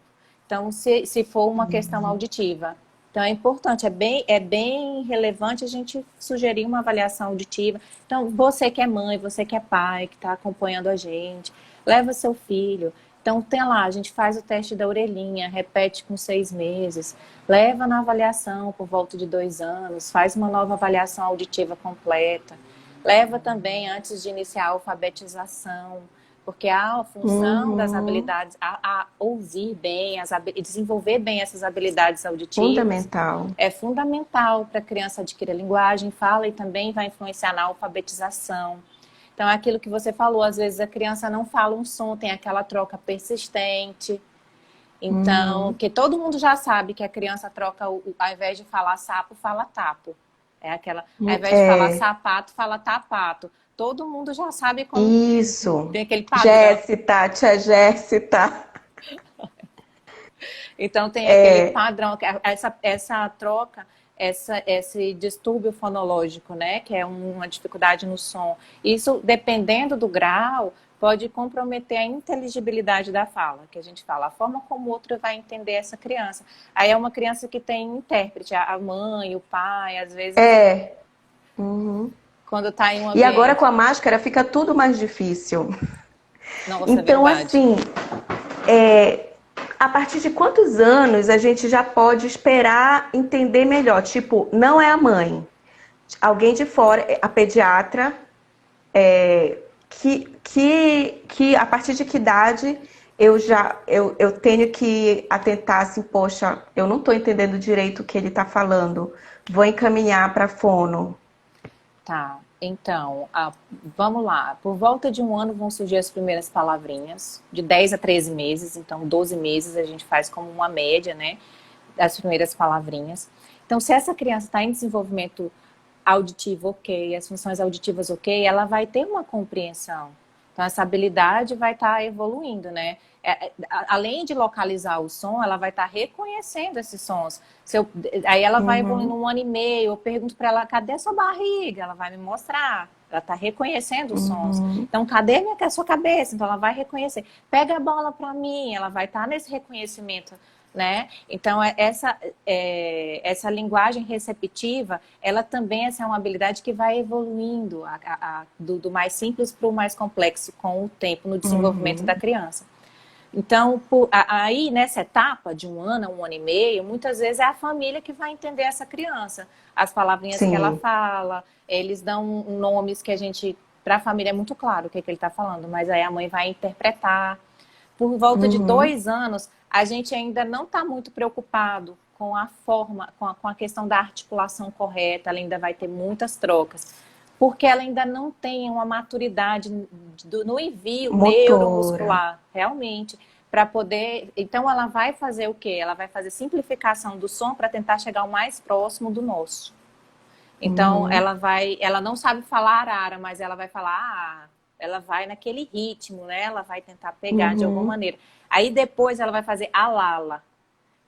Então, se for uma questão auditiva. Então, é importante, é bem relevante a gente sugerir uma avaliação auditiva. Então, você que é mãe, você que é pai, que está acompanhando a gente, leva seu filho. Então, tem lá, a gente faz o teste da orelhinha, repete com 6 meses, leva na avaliação por volta de 2 anos, faz uma nova avaliação auditiva completa, leva também antes de iniciar a alfabetização, porque a função das Uhum. habilidades, a ouvir bem, desenvolver bem essas habilidades auditivas Fundamental. é fundamental para a criança adquirir a linguagem, fala e também vai influenciar na alfabetização. Então, é aquilo que você falou, às vezes a criança não fala um som, tem aquela troca persistente. Então, Uhum. que todo mundo já sabe que a criança troca, ao invés de falar sapo, fala tapo. É aquela, ao invés de falar É. sapato, fala tapato. Todo mundo já sabe como Isso. tem aquele padrão. Jéssica, tia Jéssica. Então, tem aquele É. padrão, essa troca, esse distúrbio fonológico, né? Que é uma dificuldade no som. Isso, dependendo do grau, pode comprometer a inteligibilidade da fala, que a gente fala, a forma como o outro vai entender essa criança. Aí é uma criança que tem intérprete, a mãe, o pai, às vezes, É. Uhum. quando está em um E agora com ambiente. a máscara fica tudo mais difícil. Nossa, é Então, verdade. assim, a partir de quantos anos a gente já pode esperar entender melhor? Tipo, não é a mãe, alguém de fora, a pediatra, que a partir de que idade eu tenho que atentar assim, poxa, eu não estou entendendo direito o que ele está falando, vou encaminhar para fono. Tá, então, vamos lá. Por volta de um ano vão surgir as primeiras palavrinhas, de 10 a 13 meses, então 12 meses a gente faz como uma média, né, das primeiras palavrinhas. Então, se essa criança está em desenvolvimento auditivo ok, as funções auditivas ok, ela vai ter uma compreensão. Então, essa habilidade vai estar evoluindo, né? Além de localizar o som, ela vai estar reconhecendo esses sons. Aí ela vai evoluindo Uhum, um ano e meio, eu pergunto para ela, cadê a sua barriga? Ela vai me mostrar. Ela está reconhecendo os sons. uhum, Então, cadê a sua cabeça? Então, ela vai reconhecer. Pega a bola para mim, ela vai estar nesse reconhecimento, né? Então, essa linguagem receptiva, ela também é uma habilidade que vai evoluindo do mais simples para o mais complexo com o tempo no desenvolvimento da uhum. criança. Então, aí nessa etapa de um ano e meio, muitas vezes é a família que vai entender essa criança. As palavrinhas que ela Sim. fala, eles dão nomes que a gente, para a família é muito claro o que, é que ele está falando, mas aí a mãe vai interpretar. Por volta de Uhum. 2 anos, a gente ainda não está muito preocupado com a forma, com a questão da articulação correta, ela ainda vai ter muitas trocas, porque ela ainda não tem uma maturidade no envio Motora. neuromuscular, realmente, para poder. Então, ela vai fazer o quê? Ela vai fazer simplificação do som para tentar chegar o mais próximo do nosso. Então, Uhum. ela não sabe falar arara, mas ela vai falar ela vai naquele ritmo, né? Ela vai tentar pegar de alguma Uhum. maneira. Aí depois ela vai fazer a lala,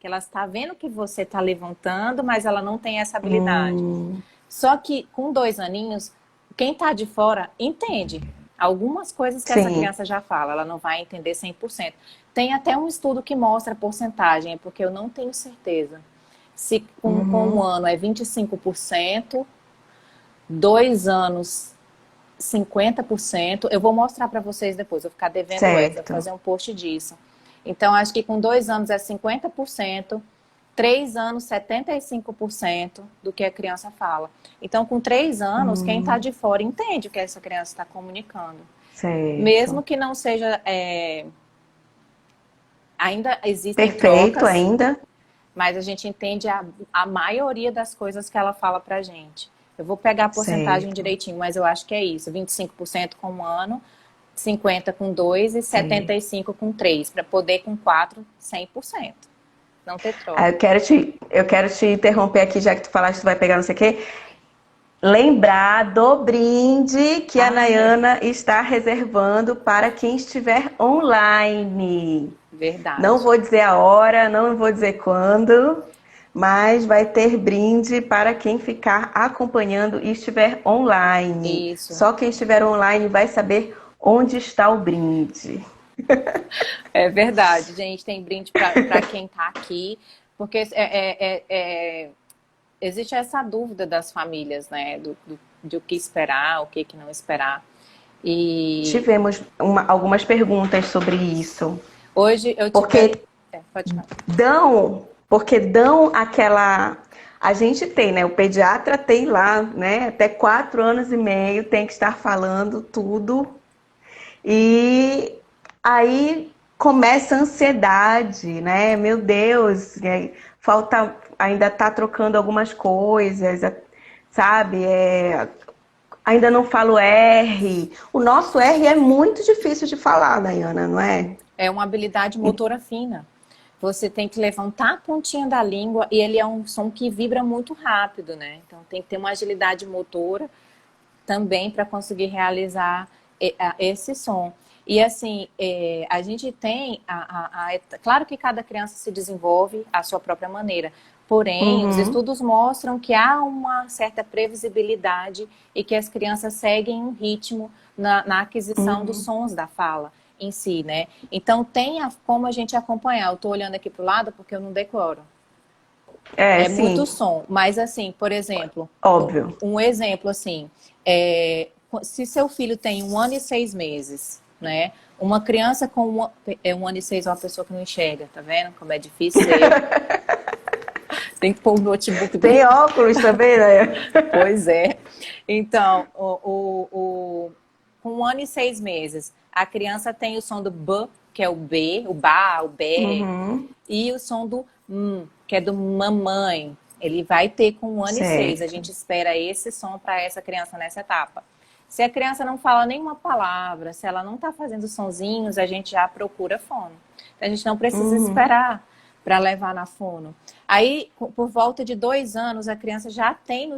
que ela está vendo que você está levantando, mas ela não tem essa habilidade. Hum. Só que com 2 aninhos, quem está de fora entende algumas coisas que essa Sim. criança já fala, ela não vai entender 100%. Tem até um estudo que mostra a porcentagem, é porque eu não tenho certeza. Se com um Uhum. ano é 25%, 2 anos 50%. Eu vou mostrar para vocês depois, vou ficar devendo essa, vou Certo. fazer um post disso. Então, acho que com 2 anos é 50%, 3 anos 75% do que a criança fala. Então, com 3 anos, quem está Hum. de fora entende o que essa criança está comunicando. Mesmo Certo. que não seja. Ainda existem Perfeito trocas, ainda. mas a gente entende a maioria das coisas que ela fala pra gente. Eu vou pegar a porcentagem Certo. direitinho, mas eu acho que é isso. 25% com 1 ano, 50% com 2 e Certo. 75% com 3, para poder com 4, 100%. Não ter Ah, troca. eu quero te interromper aqui, já que tu falaste que tu vai pegar não sei o quê. Lembrar do brinde que a Ah, é. Nayana está reservando para quem estiver online. Não Verdade. vou dizer a hora, não vou dizer quando, mas vai ter brinde para quem ficar acompanhando e estiver online. Isso. Só quem estiver online vai saber onde está o brinde. É verdade, gente. Tem brinde para quem tá aqui, porque existe essa dúvida das famílias, né? De o que esperar, o que não esperar. E Tivemos algumas perguntas sobre isso. hoje eu tive. Porque Pode falar. porque dão aquela. A gente tem, né? O pediatra tem lá, né? Até 4 anos e meio tem que estar falando tudo. E aí começa a ansiedade, né? Meu Deus, falta, ainda tá trocando algumas coisas, sabe? Ainda não falo R. O nosso R é muito difícil de falar, Dayana, não é? É uma habilidade motora fina. Você tem que levantar a pontinha da língua e ele é um som que vibra muito rápido, né? Então tem que ter uma agilidade motora também para conseguir realizar esse som. E assim, a gente tem, claro que cada criança se desenvolve à sua própria maneira, porém, os Uhum, estudos mostram que há uma certa previsibilidade e que as crianças seguem um ritmo na aquisição dos uhum. sons da fala em si, né? Então, tem como a gente acompanhar. Eu estou olhando aqui para o lado porque eu não decoro. É, É muito sim, som. Mas, assim, por exemplo, óbvio. um exemplo, assim, se seu filho tem 1 ano e 6 meses, né? Uma criança com 1 ano e 6 é uma pessoa que não enxerga, tá vendo? Como é difícil ser. Tem que pôr o notebook. Tem óculos também, né? Pois é. Então, com 1 ano e 6 meses, a criança tem o som do B, que é o B, o ba, o bé, Uhum, e o som do que é do mamãe. Ele vai ter com 1 ano e 6. A certo. gente espera esse som para essa criança nessa etapa. Se a criança não fala nenhuma palavra, se ela não está fazendo sonzinhos, a gente já procura fono. Então, a gente não precisa Uhum, esperar para levar na fono. Aí, por volta de 2 anos, a criança já tem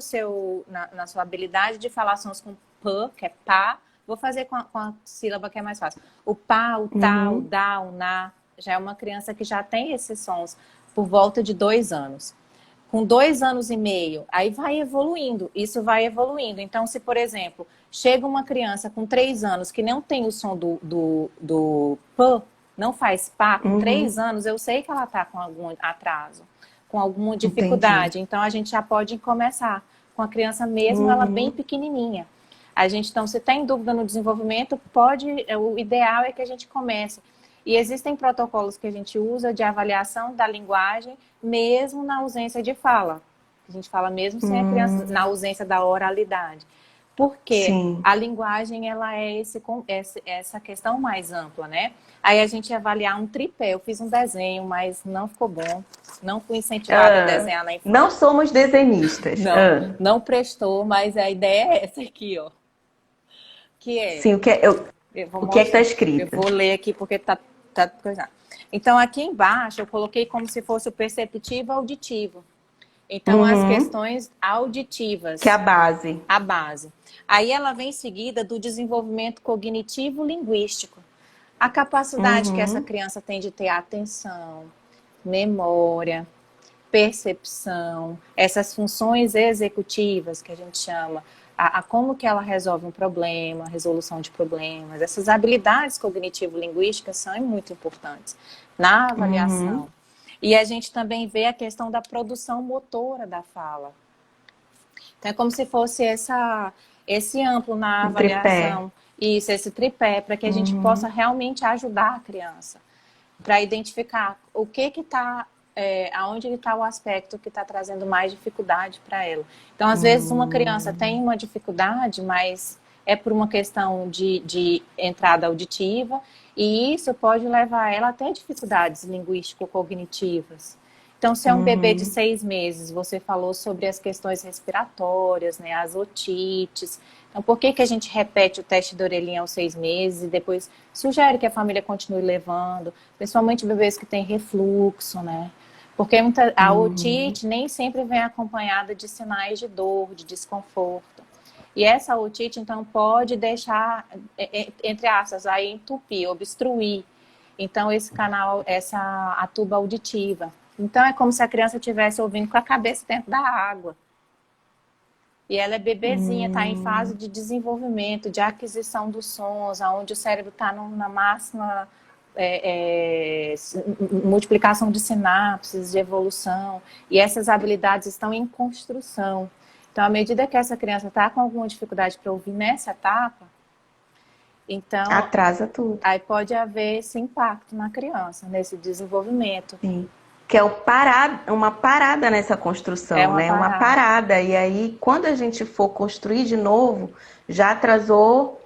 na sua habilidade de falar sons com p, que é pá. Vou fazer com a sílaba que é mais fácil. O pá, o tá, o uhum, dá, o na. Já é uma criança que já tem esses sons por volta de 2 anos. Com 2 anos e meio, aí vai evoluindo, isso vai evoluindo. Então, se, por exemplo, chega uma criança com 3 anos que não tem o som do p, não faz pá, com três uhum. anos, eu sei que ela está com algum atraso, com alguma Entendi. dificuldade. Então, a gente já pode começar com a criança mesmo, ela bem Uhum, pequenininha. A gente, então, se tem dúvida no desenvolvimento, o ideal é que a gente comece. E existem protocolos que a gente usa de avaliação da linguagem, mesmo na ausência de fala. A gente fala mesmo sem a criança, na hum, ausência da oralidade. Porque sim. a linguagem, ela é essa questão mais ampla, né? Aí a gente ia avaliar um tripé. Eu fiz um desenho, mas não ficou bom. Não fui incentivada a Ah, desenhar na não infância. somos desenhistas. Não, Ah, não prestou, mas a ideia é essa aqui, ó. Que é sim, eu vou o que é que está mostrar. Eu escrito? vou ler aqui porque tá coisado. Então, aqui embaixo, eu coloquei como se fosse o perceptivo auditivo. Então, as Uhum, questões que é a auditivas, base. a base. Aí ela vem seguida do desenvolvimento cognitivo-linguístico. A capacidade que essa Uhum, criança tem de ter atenção, memória, percepção, essas funções executivas que a gente chama, a como que ela resolve um problema, resolução de problemas, essas habilidades cognitivo-linguísticas são muito importantes na uhum. avaliação. E a gente também vê a questão da produção motora da fala. Então é como se fosse esse amplo na O tripé. avaliação, isso, esse tripé, para que a gente possa Uhum, realmente ajudar a criança para identificar o que está, aonde está o aspecto que está trazendo mais dificuldade para ela. Então, às vezes, uma criança tem hum, uma dificuldade, mas é por uma questão de entrada auditiva, e isso pode levar ela até dificuldades linguístico-cognitivas. Então, se é um bebê de uhum, 6 meses, você falou sobre as questões respiratórias, né, as otites. Então, por que a gente repete o teste da orelhinha aos 6 meses e depois sugere que a família continue levando, principalmente bebês que têm refluxo, né? Porque a uhum, otite nem sempre vem acompanhada de sinais de dor, de desconforto. E essa otite, então, pode deixar, entre aspas, aí entupir, obstruir. Então, esse canal, a tuba auditiva. Então, é como se a criança estivesse ouvindo com a cabeça dentro da água. E ela é bebezinha, está em fase hum, de desenvolvimento, de aquisição dos sons, onde o cérebro está na máxima multiplicação de sinapses, de evolução. E essas habilidades estão em construção. Então, à medida que essa criança está com alguma dificuldade para ouvir nessa etapa, então atrasa tudo. aí pode haver esse impacto na criança, nesse desenvolvimento. Sim. Que é uma parada nessa É construção, uma né? Uma parada. parada. E aí, quando a gente for construir de novo, já atrasou,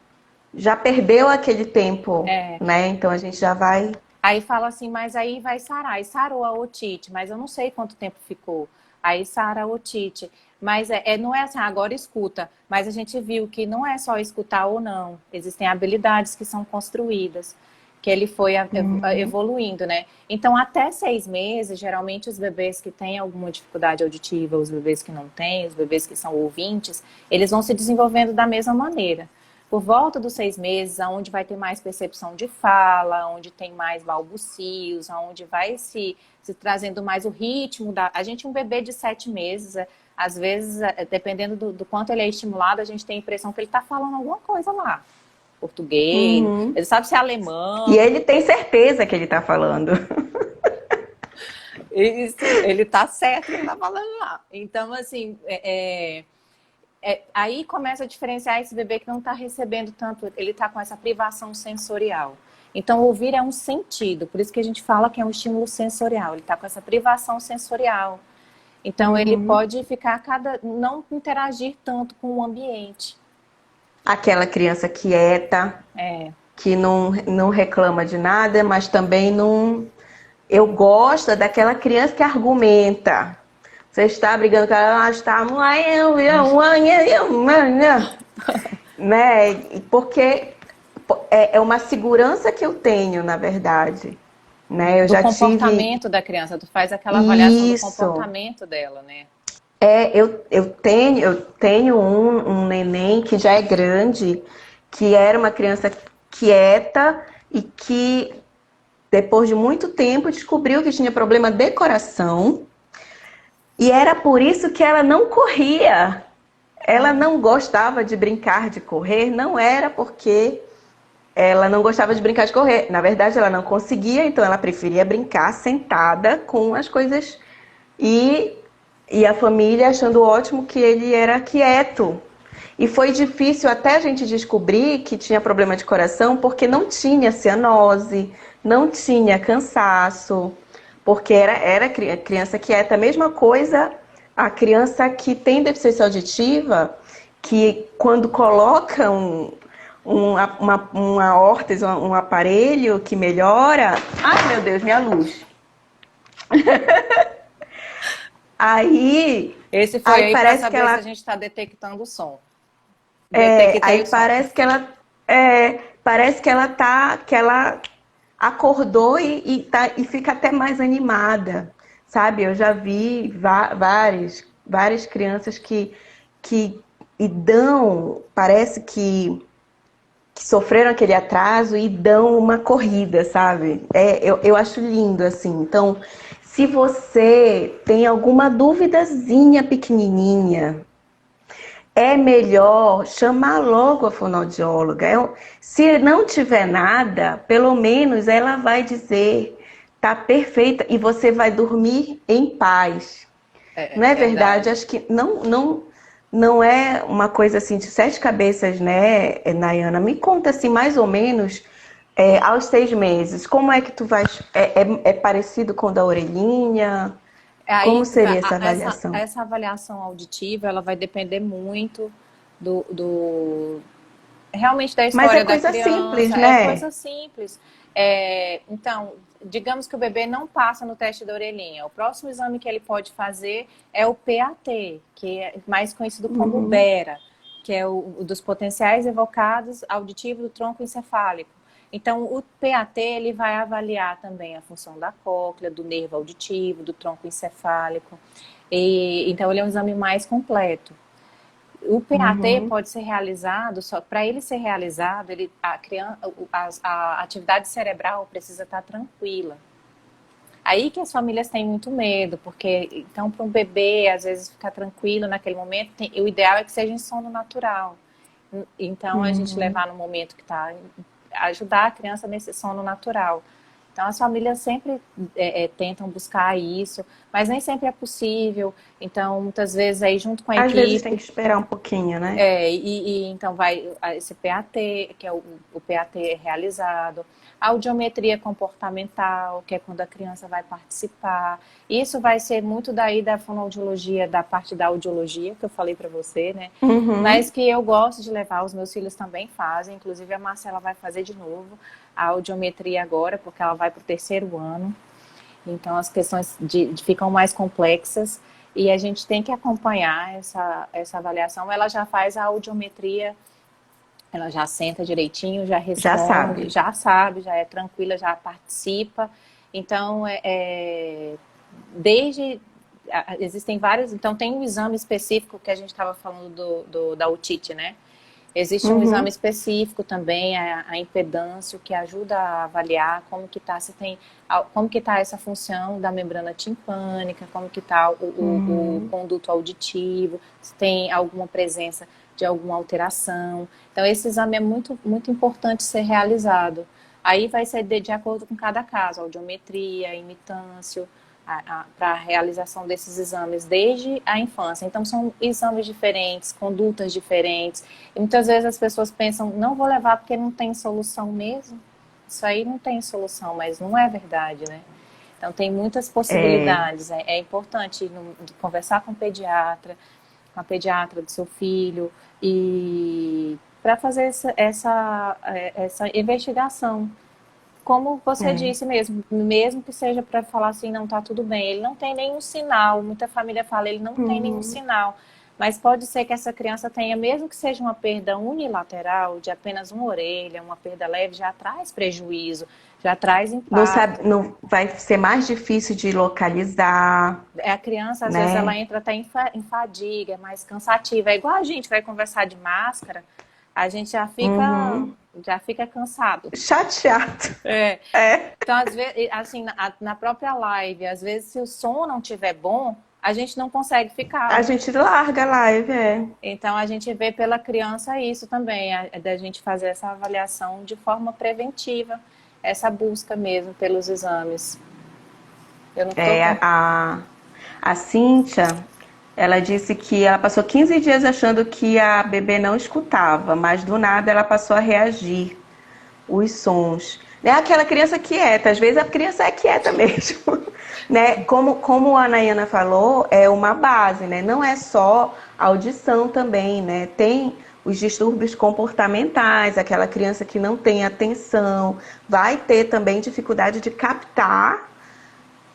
já perdeu aquele tempo, É, né? Então a gente já vai. aí fala assim, mas aí vai sarar. E sarou a otite, mas eu não sei quanto tempo ficou. Aí sara a otite. Mas não é assim, agora escuta. Mas a gente viu que não é só escutar ou não. Existem habilidades que são construídas, que ele foi Uhum, evoluindo, né? Então, até 6 meses, geralmente os bebês que têm alguma dificuldade auditiva, os bebês que não têm, os bebês que são ouvintes, eles vão se desenvolvendo da mesma maneira. Por volta dos 6 meses, aonde vai ter mais percepção de fala, onde tem mais balbucios, aonde vai se trazendo mais o ritmo da. A gente, um bebê de 7 meses, às vezes, dependendo do quanto ele é estimulado, a gente tem a impressão que ele está falando alguma coisa lá. Português, uhum. ele sabe se é E alemão. ele tem certeza que ele está falando. Isso, ele tá certo que ele tá falando lá. Então, assim, aí começa a diferenciar esse bebê que não está recebendo tanto, ele está com essa privação sensorial. Então, ouvir é um sentido, por isso que a gente fala que é um estímulo sensorial. Ele está com essa privação sensorial. Então, ele pode ficar não interagir tanto com o ambiente. Aquela criança quieta, que não reclama de nada, mas também não... Eu gosto daquela criança que argumenta. Você está brigando com ela, está... né? Porque é uma segurança que eu tenho, na verdade. Né? Eu Do já comportamento tive... da criança, tu faz aquela avaliação do Isso. comportamento dela, né? Eu tenho um neném que já é grande, que era uma criança quieta e que, depois de muito tempo, descobriu que tinha problema de coração. E era por isso que ela não corria. Ela não gostava de brincar de correr, não era porque ela não gostava de brincar de correr. Na verdade, ela não conseguia, então ela preferia brincar sentada com as coisas e a família achando ótimo que ele era quieto. E foi difícil até a gente descobrir que tinha problema de coração, porque não tinha cianose, não tinha cansaço, porque era criança quieta. A mesma coisa a criança que tem deficiência auditiva, que quando coloca uma órtese, um aparelho que melhora... Ai, meu Deus, minha luz. Esse foi aí para saber se a gente está detectando o som. Aí parece que ela que ela acordou e fica até mais animada, sabe? Eu já vi várias crianças que parece que sofreram aquele atraso e dão uma corrida, sabe? Eu acho lindo, assim. Então, se você tem alguma duvidazinha pequenininha, é melhor chamar logo a fonoaudióloga. Se não tiver nada, pelo menos ela vai dizer, tá perfeita, e você vai dormir em paz. Não é verdade? Acho que não é uma coisa assim de 7 cabeças, né, Nayana? Me conta assim, mais ou menos, aos 6 meses, como é que tu vai... É parecido com o da orelhinha? Como seria essa avaliação? Essa avaliação auditiva, ela vai depender muito realmente da Mas história é da coisa criança. simples, né? É coisa simples. Então, digamos que o bebê não passa no teste da orelhinha. O próximo exame que ele pode fazer é o PAT, que é mais conhecido como BERA, que é o dos potenciais evocados auditivos do tronco encefálico. Então, o PAT ele vai avaliar também a função da cóclea, do nervo auditivo, do tronco encefálico. Então, ele é um exame mais completo. O PAT pode ser realizado, só para ele ser realizado, a atividade cerebral precisa estar tranquila. Aí que as famílias têm muito medo, porque então para um bebê, às vezes, ficar tranquilo naquele momento, o ideal é que seja em sono natural. Então, a gente levar no momento que está, ajudar a criança nesse sono natural. Então, as famílias sempre tentam buscar isso, mas nem sempre é possível. Então, muitas vezes, aí junto com a Às equipe... vezes tem que esperar um pouquinho, né? Então vai esse PAT, que é o PAT realizado, a audiometria comportamental, que é quando a criança vai participar. Isso vai ser muito daí da fonoaudiologia, da parte da audiologia, que eu falei para você, né? Mas que eu gosto de levar, os meus filhos também fazem, inclusive a Marcela vai fazer de novo a audiometria agora, porque ela vai para o 3º ano. Então as questões ficam mais complexas. E a gente tem que acompanhar essa avaliação. Ela já faz a audiometria, ela já senta direitinho, já responde, já sabe, já é tranquila, já participa. Então, existem vários... Então, tem um exame específico que a gente estava falando da otite, né? Existe um exame específico também, a impedância, que ajuda a avaliar como que está essa função da membrana timpânica, como que está o conduto auditivo, se tem alguma presença de alguma alteração. Então, esse exame é muito, muito importante ser realizado. Aí vai ser de acordo com cada caso, audiometria, imitância, para a realização desses exames desde a infância. Então, são exames diferentes, condutas diferentes. E muitas vezes as pessoas pensam, não vou levar porque não tem solução mesmo. isso aí não tem solução, mas não é verdade, né? Então tem muitas É, possibilidades. É importante conversar com a pediatra do seu filho, e para fazer essa investigação. Como você é. disse mesmo, mesmo que seja para falar assim, não está tudo bem, ele não tem nenhum sinal, muita família fala, ele não tem nenhum Uhum. sinal, mas pode ser que essa criança tenha, mesmo que seja uma perda unilateral, de apenas uma orelha, uma perda leve, já traz prejuízo, já traz Não sabe, impacto. não vai ser mais difícil de localizar, A criança, às vezes, ela né? entra até em fadiga, é mais cansativa. É igual a gente vai conversar de máscara, a gente Uhum. já fica cansado. Chateado. É. É. Então, às vezes, assim, na própria live, às vezes, se o som não tiver bom, a gente não consegue A ficar. gente larga a live, é. Então, a gente vê pela criança isso também, da gente fazer essa avaliação de forma preventiva, essa busca mesmo pelos exames. Eu não tô É, com. a Cíntia, ela disse que ela passou 15 dias achando que a bebê não escutava, mas do nada ela passou a reagir os sons. É aquela criança quieta, às vezes a criança é quieta mesmo, né? Como a Nayana falou, é uma base, né? Não é só audição também, né? Tem os distúrbios comportamentais, aquela criança que não tem atenção, vai ter também dificuldade de captar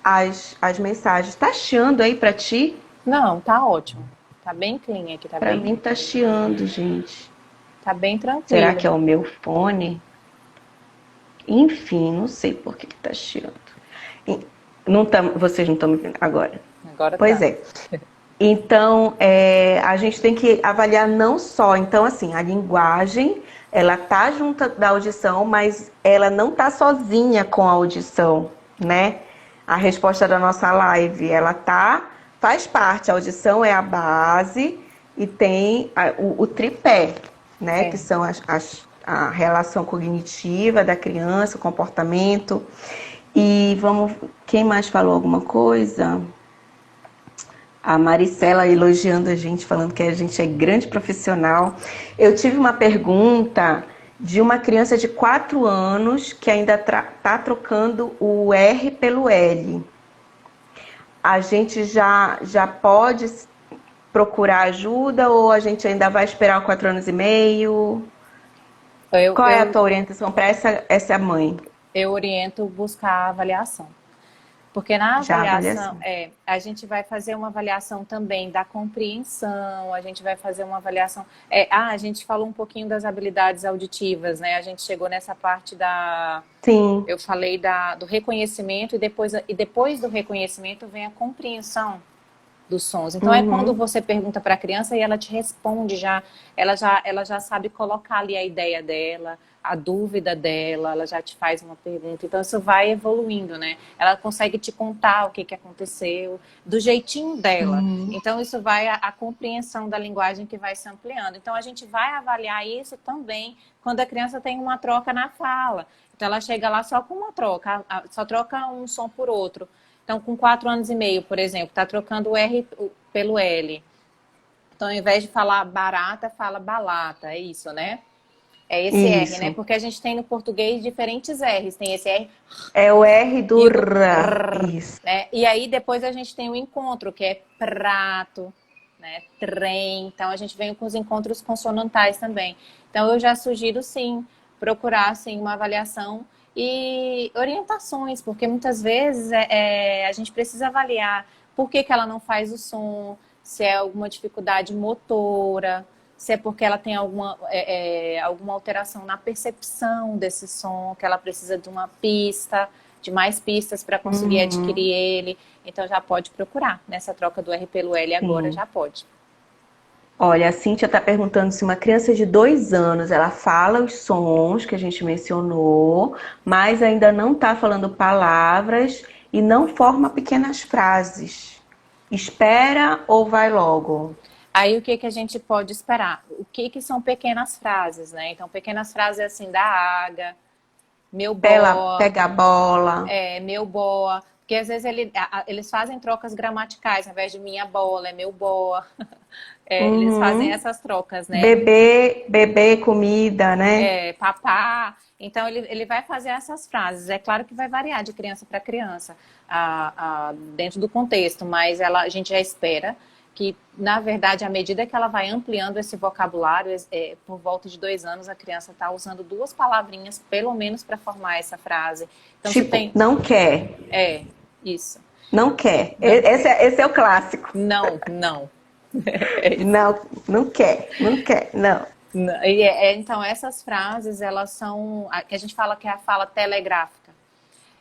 as mensagens. Tá chiando aí pra ti? Não, tá ótimo. Tá bem clean aqui, Pra mim tá chiando, gente. tá bem Será tranquilo. que é o meu fone? Enfim, não sei por que tá chiando. Não vocês não estão me vendo agora. Agora Pois tá. é. Então, a gente tem que avaliar não só, então assim, a linguagem, ela tá junto da audição, mas ela não tá sozinha com a audição, né? A resposta da nossa live, ela faz parte, a audição é a base e tem o tripé, né? É. Que são a relação cognitiva da criança, o comportamento. E vamos, quem mais falou alguma coisa? A Maricela elogiando a gente, falando que a gente é grande profissional. Eu tive uma pergunta de uma criança de 4 anos que ainda está trocando o R pelo L. A gente já pode procurar ajuda ou a gente ainda vai esperar 4 anos e meio? Eu, Qual é a eu, tua orientação para essa mãe? eu oriento buscar a avaliação. Porque na Já avaliação, avaliação. a gente vai fazer uma avaliação também da compreensão, a gente vai fazer uma avaliação. A gente falou um pouquinho das habilidades auditivas, né? A gente chegou nessa parte da. Sim. Eu falei do reconhecimento, e depois do reconhecimento vem a compreensão dos sons. Então é quando Uhum. você pergunta para a criança e ela te responde ela já sabe colocar ali a ideia dela, a dúvida dela, ela já te faz uma pergunta. Então isso vai evoluindo, né? Ela consegue te contar o que aconteceu do jeitinho dela. Sim. Então isso vai a compreensão da linguagem que vai se ampliando. Então a gente vai avaliar isso também quando a criança tem uma troca na fala. Então ela chega lá só com uma troca, só troca um som por outro. Então, com 4 anos e meio, por exemplo, está trocando o R pelo L. Então, ao invés de falar barata, fala balata. É isso, né? É esse R, né? Isso. Porque a gente tem no português diferentes R's. Tem esse R É o R do e o R. R, Isso. né? E aí, depois a gente tem o encontro, que é prato, né? Trem. Então, a gente vem com os encontros consonantais também. Então, eu já sugiro, sim, procurar, assim, uma avaliação e orientações, porque muitas vezes a gente precisa avaliar por que ela não faz o som, se é alguma dificuldade motora, se é porque ela tem alguma alteração na percepção desse som, que ela precisa de uma pista, de mais pistas para conseguir Uhum. adquirir ele. Então já pode procurar nessa troca do R pelo L agora, Sim. já pode. Olha, a Cíntia está perguntando se uma criança de 2 anos ela fala os sons que a gente mencionou, mas ainda não está falando palavras e não forma pequenas frases. Espera ou vai logo? Aí o que a gente pode esperar? O que são pequenas frases, né? Então, pequenas frases assim da Aga, meu Ela boa, pega a bola. meu boa. Porque às vezes eles fazem trocas gramaticais, ao invés de minha bola, é meu boa. Eles fazem Uhum. essas trocas, né? Bebê, bebê, comida, né? Papá. Então, ele vai fazer essas frases. É claro que vai variar de criança para criança, dentro do contexto, mas a gente já espera que, na verdade, à medida que ela vai ampliando esse vocabulário, por volta de 2 anos, a criança está usando 2 palavrinhas, pelo menos, para formar essa frase. Então, se Tipo, tem... não quer. Isso. Não quer. Não quer. Esse é o clássico. Não, não. É isso. Não, não quer, não quer, não. Então, essas frases, elas são... que a gente fala que é a fala telegráfica.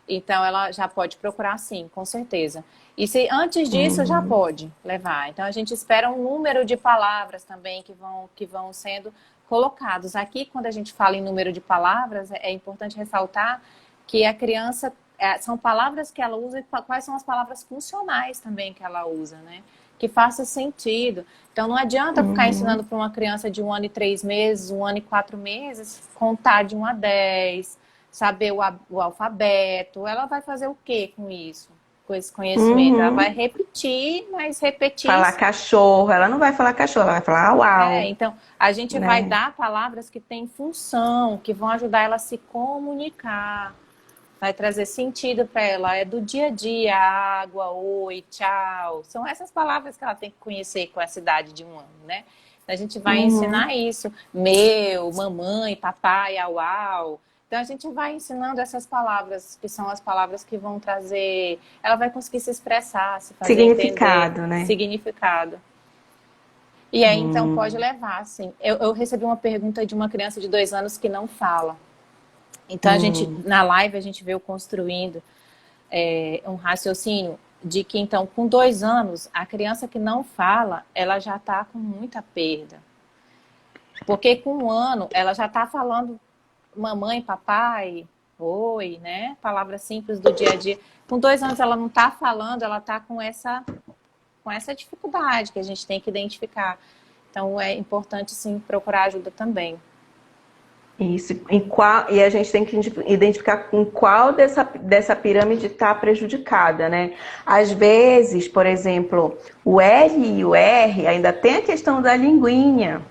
Então, ela já pode procurar sim, com certeza. E se antes disso, já pode levar. Então, a gente espera um número de palavras também que vão sendo colocados. Aqui, quando a gente fala em número de palavras, é importante ressaltar que a criança... são palavras que ela usa e quais são as palavras funcionais também que ela usa, né? Que faça sentido. Então, não adianta ficar ensinando para uma criança de 1 ano e 3 meses, 1 ano e 4 meses, contar de 1 a 10, saber o alfabeto. Ela vai fazer o quê com isso? Com esse conhecimento? Ela vai repetir, mas repetir... Falar cachorro, ela não vai falar cachorro, ela vai falar uau. Então, a gente né? vai dar palavras que têm função, que vão ajudar ela a se comunicar. Vai trazer sentido para ela, é do dia a dia, água, oi, tchau. São essas palavras que ela tem que conhecer com essa idade de 1 ano, né? A gente vai ensinar isso, meu, mamãe, papai, au, au. Então a gente vai ensinando essas palavras, que são as palavras que vão trazer... Ela vai conseguir se expressar, se fazer Significado, entender. né? Significado. E aí, então, pode levar, assim. Eu recebi uma pergunta de uma criança de 2 anos que não fala. Então, a gente, na live, a gente veio construindo um raciocínio de que, então, com 2 anos, a criança que não fala, ela já está com muita perda. Porque com 1 ano, ela já está falando mamãe, papai, oi, né? Palavras simples do dia a dia. Com 2 anos, ela não está falando, ela está com essa dificuldade que a gente tem que identificar. Então, é importante, sim, procurar ajuda também. Isso, e a gente tem que identificar em qual dessa pirâmide está prejudicada, né? Às vezes, por exemplo, o L e o R ainda tem a questão da linguinha,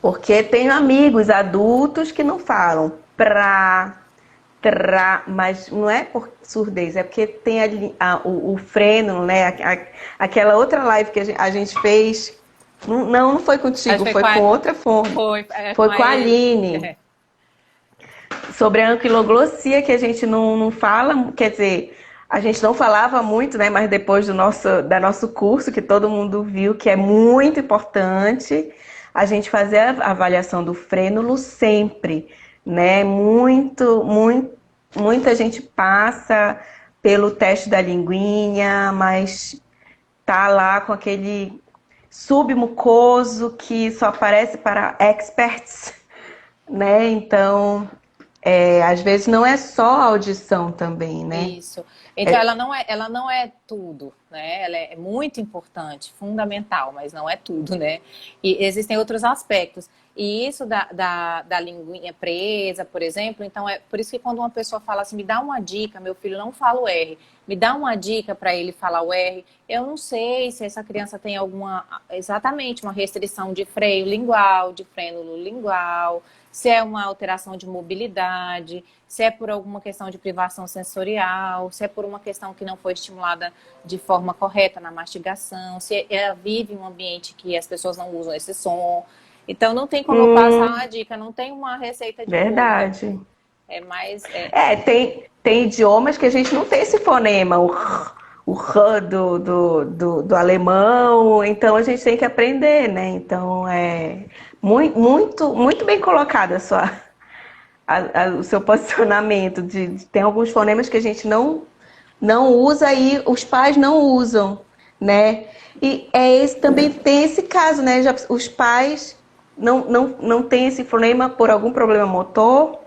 porque tenho amigos adultos que não falam mas não é por surdez, é porque tem o freno, né? Aquela outra live que a gente fez. Não foi contigo, foi com outra fonte. Foi com a Aline. Sobre a anquiloglossia, que a gente não fala, quer dizer, a gente não falava muito, né? Mas depois do nosso curso, que todo mundo viu que é muito importante, a gente fazer a avaliação do frênulo sempre, né? Muita gente passa pelo teste da linguinha, mas tá lá com aquele submucoso que só aparece para experts, né? Então, às vezes não é só audição também, né? Isso. Então, ela não é tudo, né? Ela é muito importante, fundamental, mas não é tudo, né? E existem outros aspectos. E isso da linguinha presa, por exemplo, então é por isso que quando uma pessoa fala assim, me dá uma dica, meu filho não fala o R, me dá uma dica para ele falar o R, eu não sei se essa criança tem exatamente uma restrição de freio lingual, de frênulo lingual, se é uma alteração de mobilidade, se é por alguma questão de privação sensorial, se é por uma questão que não foi estimulada de forma correta na mastigação, se ela vive em um ambiente que as pessoas não usam esse som. Então, não tem como eu passar uma dica, não tem uma receita de verdade. bolo. É mais... tem idiomas que a gente não tem esse fonema, o R do alemão, então a gente tem que aprender, né? Então, muito bem colocado o seu posicionamento. Tem alguns fonemas que a gente não usa e os pais não usam, né? E também tem esse caso, né? Os pais não têm esse fonema por algum problema motor,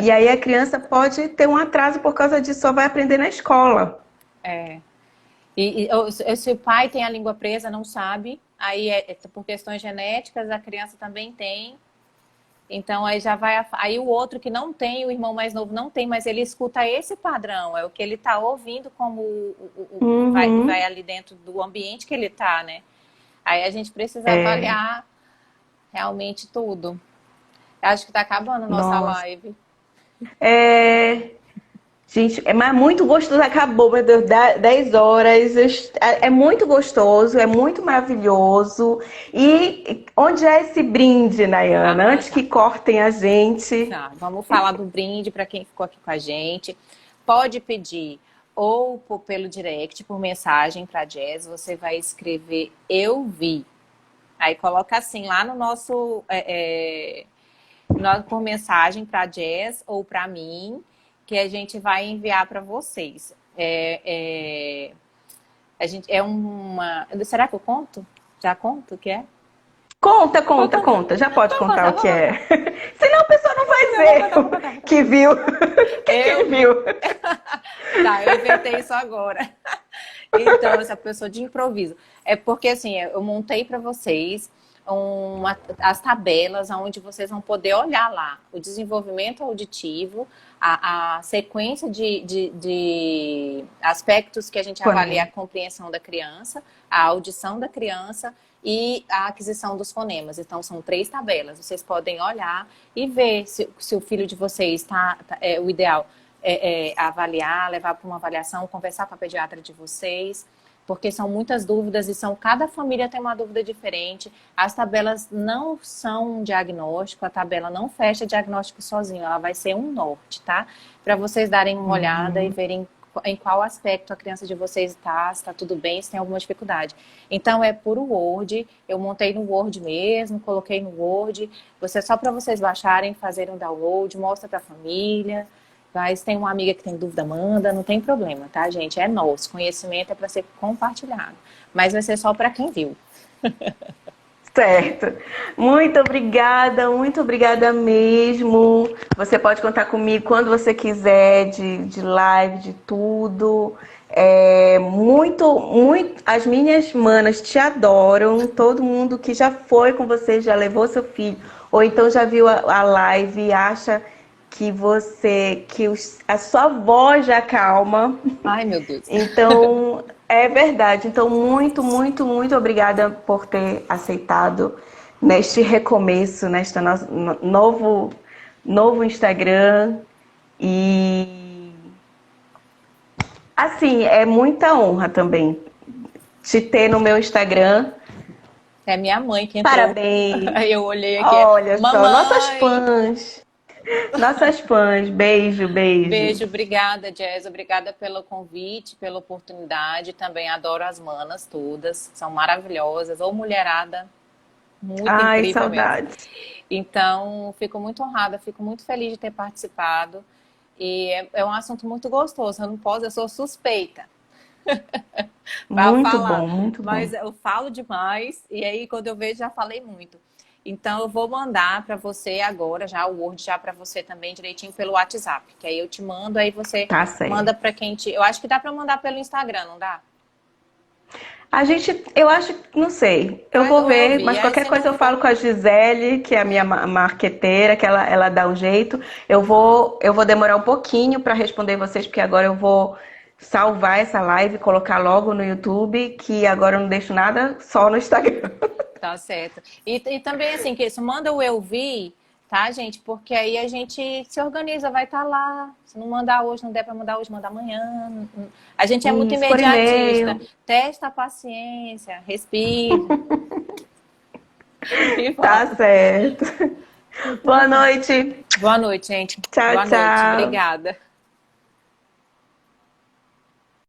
e aí a criança pode ter um atraso por causa disso, só vai aprender na escola. E se o pai tem a língua presa, não sabe, aí por questões genéticas, a criança também tem. Então, aí já vai... Aí o outro que não tem, o irmão mais novo não tem, mas ele escuta esse padrão, é o que ele está ouvindo como vai ali dentro do ambiente que ele está, né? Aí a gente precisa avaliar realmente tudo. Acho que está acabando a nossa live. É... Gente, mas muito gostoso. Acabou, meu Deus, 10 horas. É muito gostoso, é muito maravilhoso. E onde é esse brinde, Nayana? Ah, Antes tá. que cortem a gente. Tá, vamos falar do brinde para quem ficou aqui com a gente. Pode pedir pelo direct, por mensagem para Jazz, você vai escrever eu vi. Aí coloca assim lá no nosso por mensagem para Jazz ou para mim, que a gente vai enviar para vocês. A gente é uma. Será que eu conto? Já conto o que é? Conta, conta, Conta, conta. Já pode vou contar contar, o vou que é. contar. Senão a pessoa não vai ver Vou contar, vou que contar. viu. O que ele Eu viu? Tá, eu inventei isso agora. Então, essa pessoa de improviso. É porque, assim, eu montei para vocês as tabelas onde vocês vão poder olhar lá o desenvolvimento auditivo, a sequência de aspectos que a gente avalia a compreensão da criança, a audição da criança e a aquisição dos fonemas. Então, são 3 tabelas. Vocês podem olhar e ver se o filho de vocês o ideal avaliar, levar para uma avaliação, conversar com a pediatra de vocês, porque são muitas dúvidas e cada família tem uma dúvida diferente. As tabelas não são um diagnóstico, a tabela não fecha diagnóstico sozinho, ela vai ser um norte, tá? Para vocês darem uma olhada e verem em qual aspecto a criança de vocês está, se está tudo bem, se tem alguma dificuldade. Então é por Word, eu montei no Word mesmo, coloquei no Word, só para vocês baixarem, fazerem um download, mostra para a família. Mas tem uma amiga que tem dúvida, manda, não tem problema, tá, gente? É nosso, conhecimento é para ser compartilhado. Mas vai ser só para quem viu. Certo. Muito obrigada mesmo. Você pode contar comigo quando você quiser, de live, de tudo. As minhas manas te adoram. Todo mundo que já foi com você, já levou seu filho, ou então já viu a live e acha a sua voz já calma. Ai, meu Deus. Então, é verdade. Então, muito obrigada por ter aceitado neste recomeço, novo Instagram. E assim, é muita honra também te ter no meu Instagram. É minha mãe que entrou. Parabéns. Aí eu olhei aqui. Olha só, Mamãe! nossas fãs. Nossas fãs, beijo. Beijo, obrigada, Jazz. Obrigada pelo convite, pela oportunidade. Também adoro as manas todas, são maravilhosas. Ou mulherada, muito Ai, incrível saudade. mesmo. Então, fico muito honrada, fico muito feliz de ter participado. E é um assunto muito gostoso. Eu sou suspeita. Muito bom, muito bom. Mas eu falo demais e aí quando eu vejo já falei muito. Então eu vou mandar para você agora já o Word já para você também direitinho pelo WhatsApp, que aí eu te mando, aí você manda para quem eu acho que dá para mandar pelo Instagram, não dá? Eu acho, não sei, eu vou ver, mas qualquer coisa eu falo com a Gisele, que é a minha marqueteira, que ela dá um jeito. Eu vou demorar um pouquinho para responder vocês, porque agora eu vou salvar essa live, colocar logo no YouTube, que agora eu não deixo nada só no Instagram. Tá certo. E também assim, que isso, manda o eu vi, tá, gente? Porque aí a gente se organiza, vai estar lá. Se não mandar hoje, não der para mandar hoje, manda amanhã. A gente é muito imediatista. Testa a paciência, respira. Tá certo. Boa noite. Boa noite, gente. Tchau, Boa tchau. noite. Obrigada.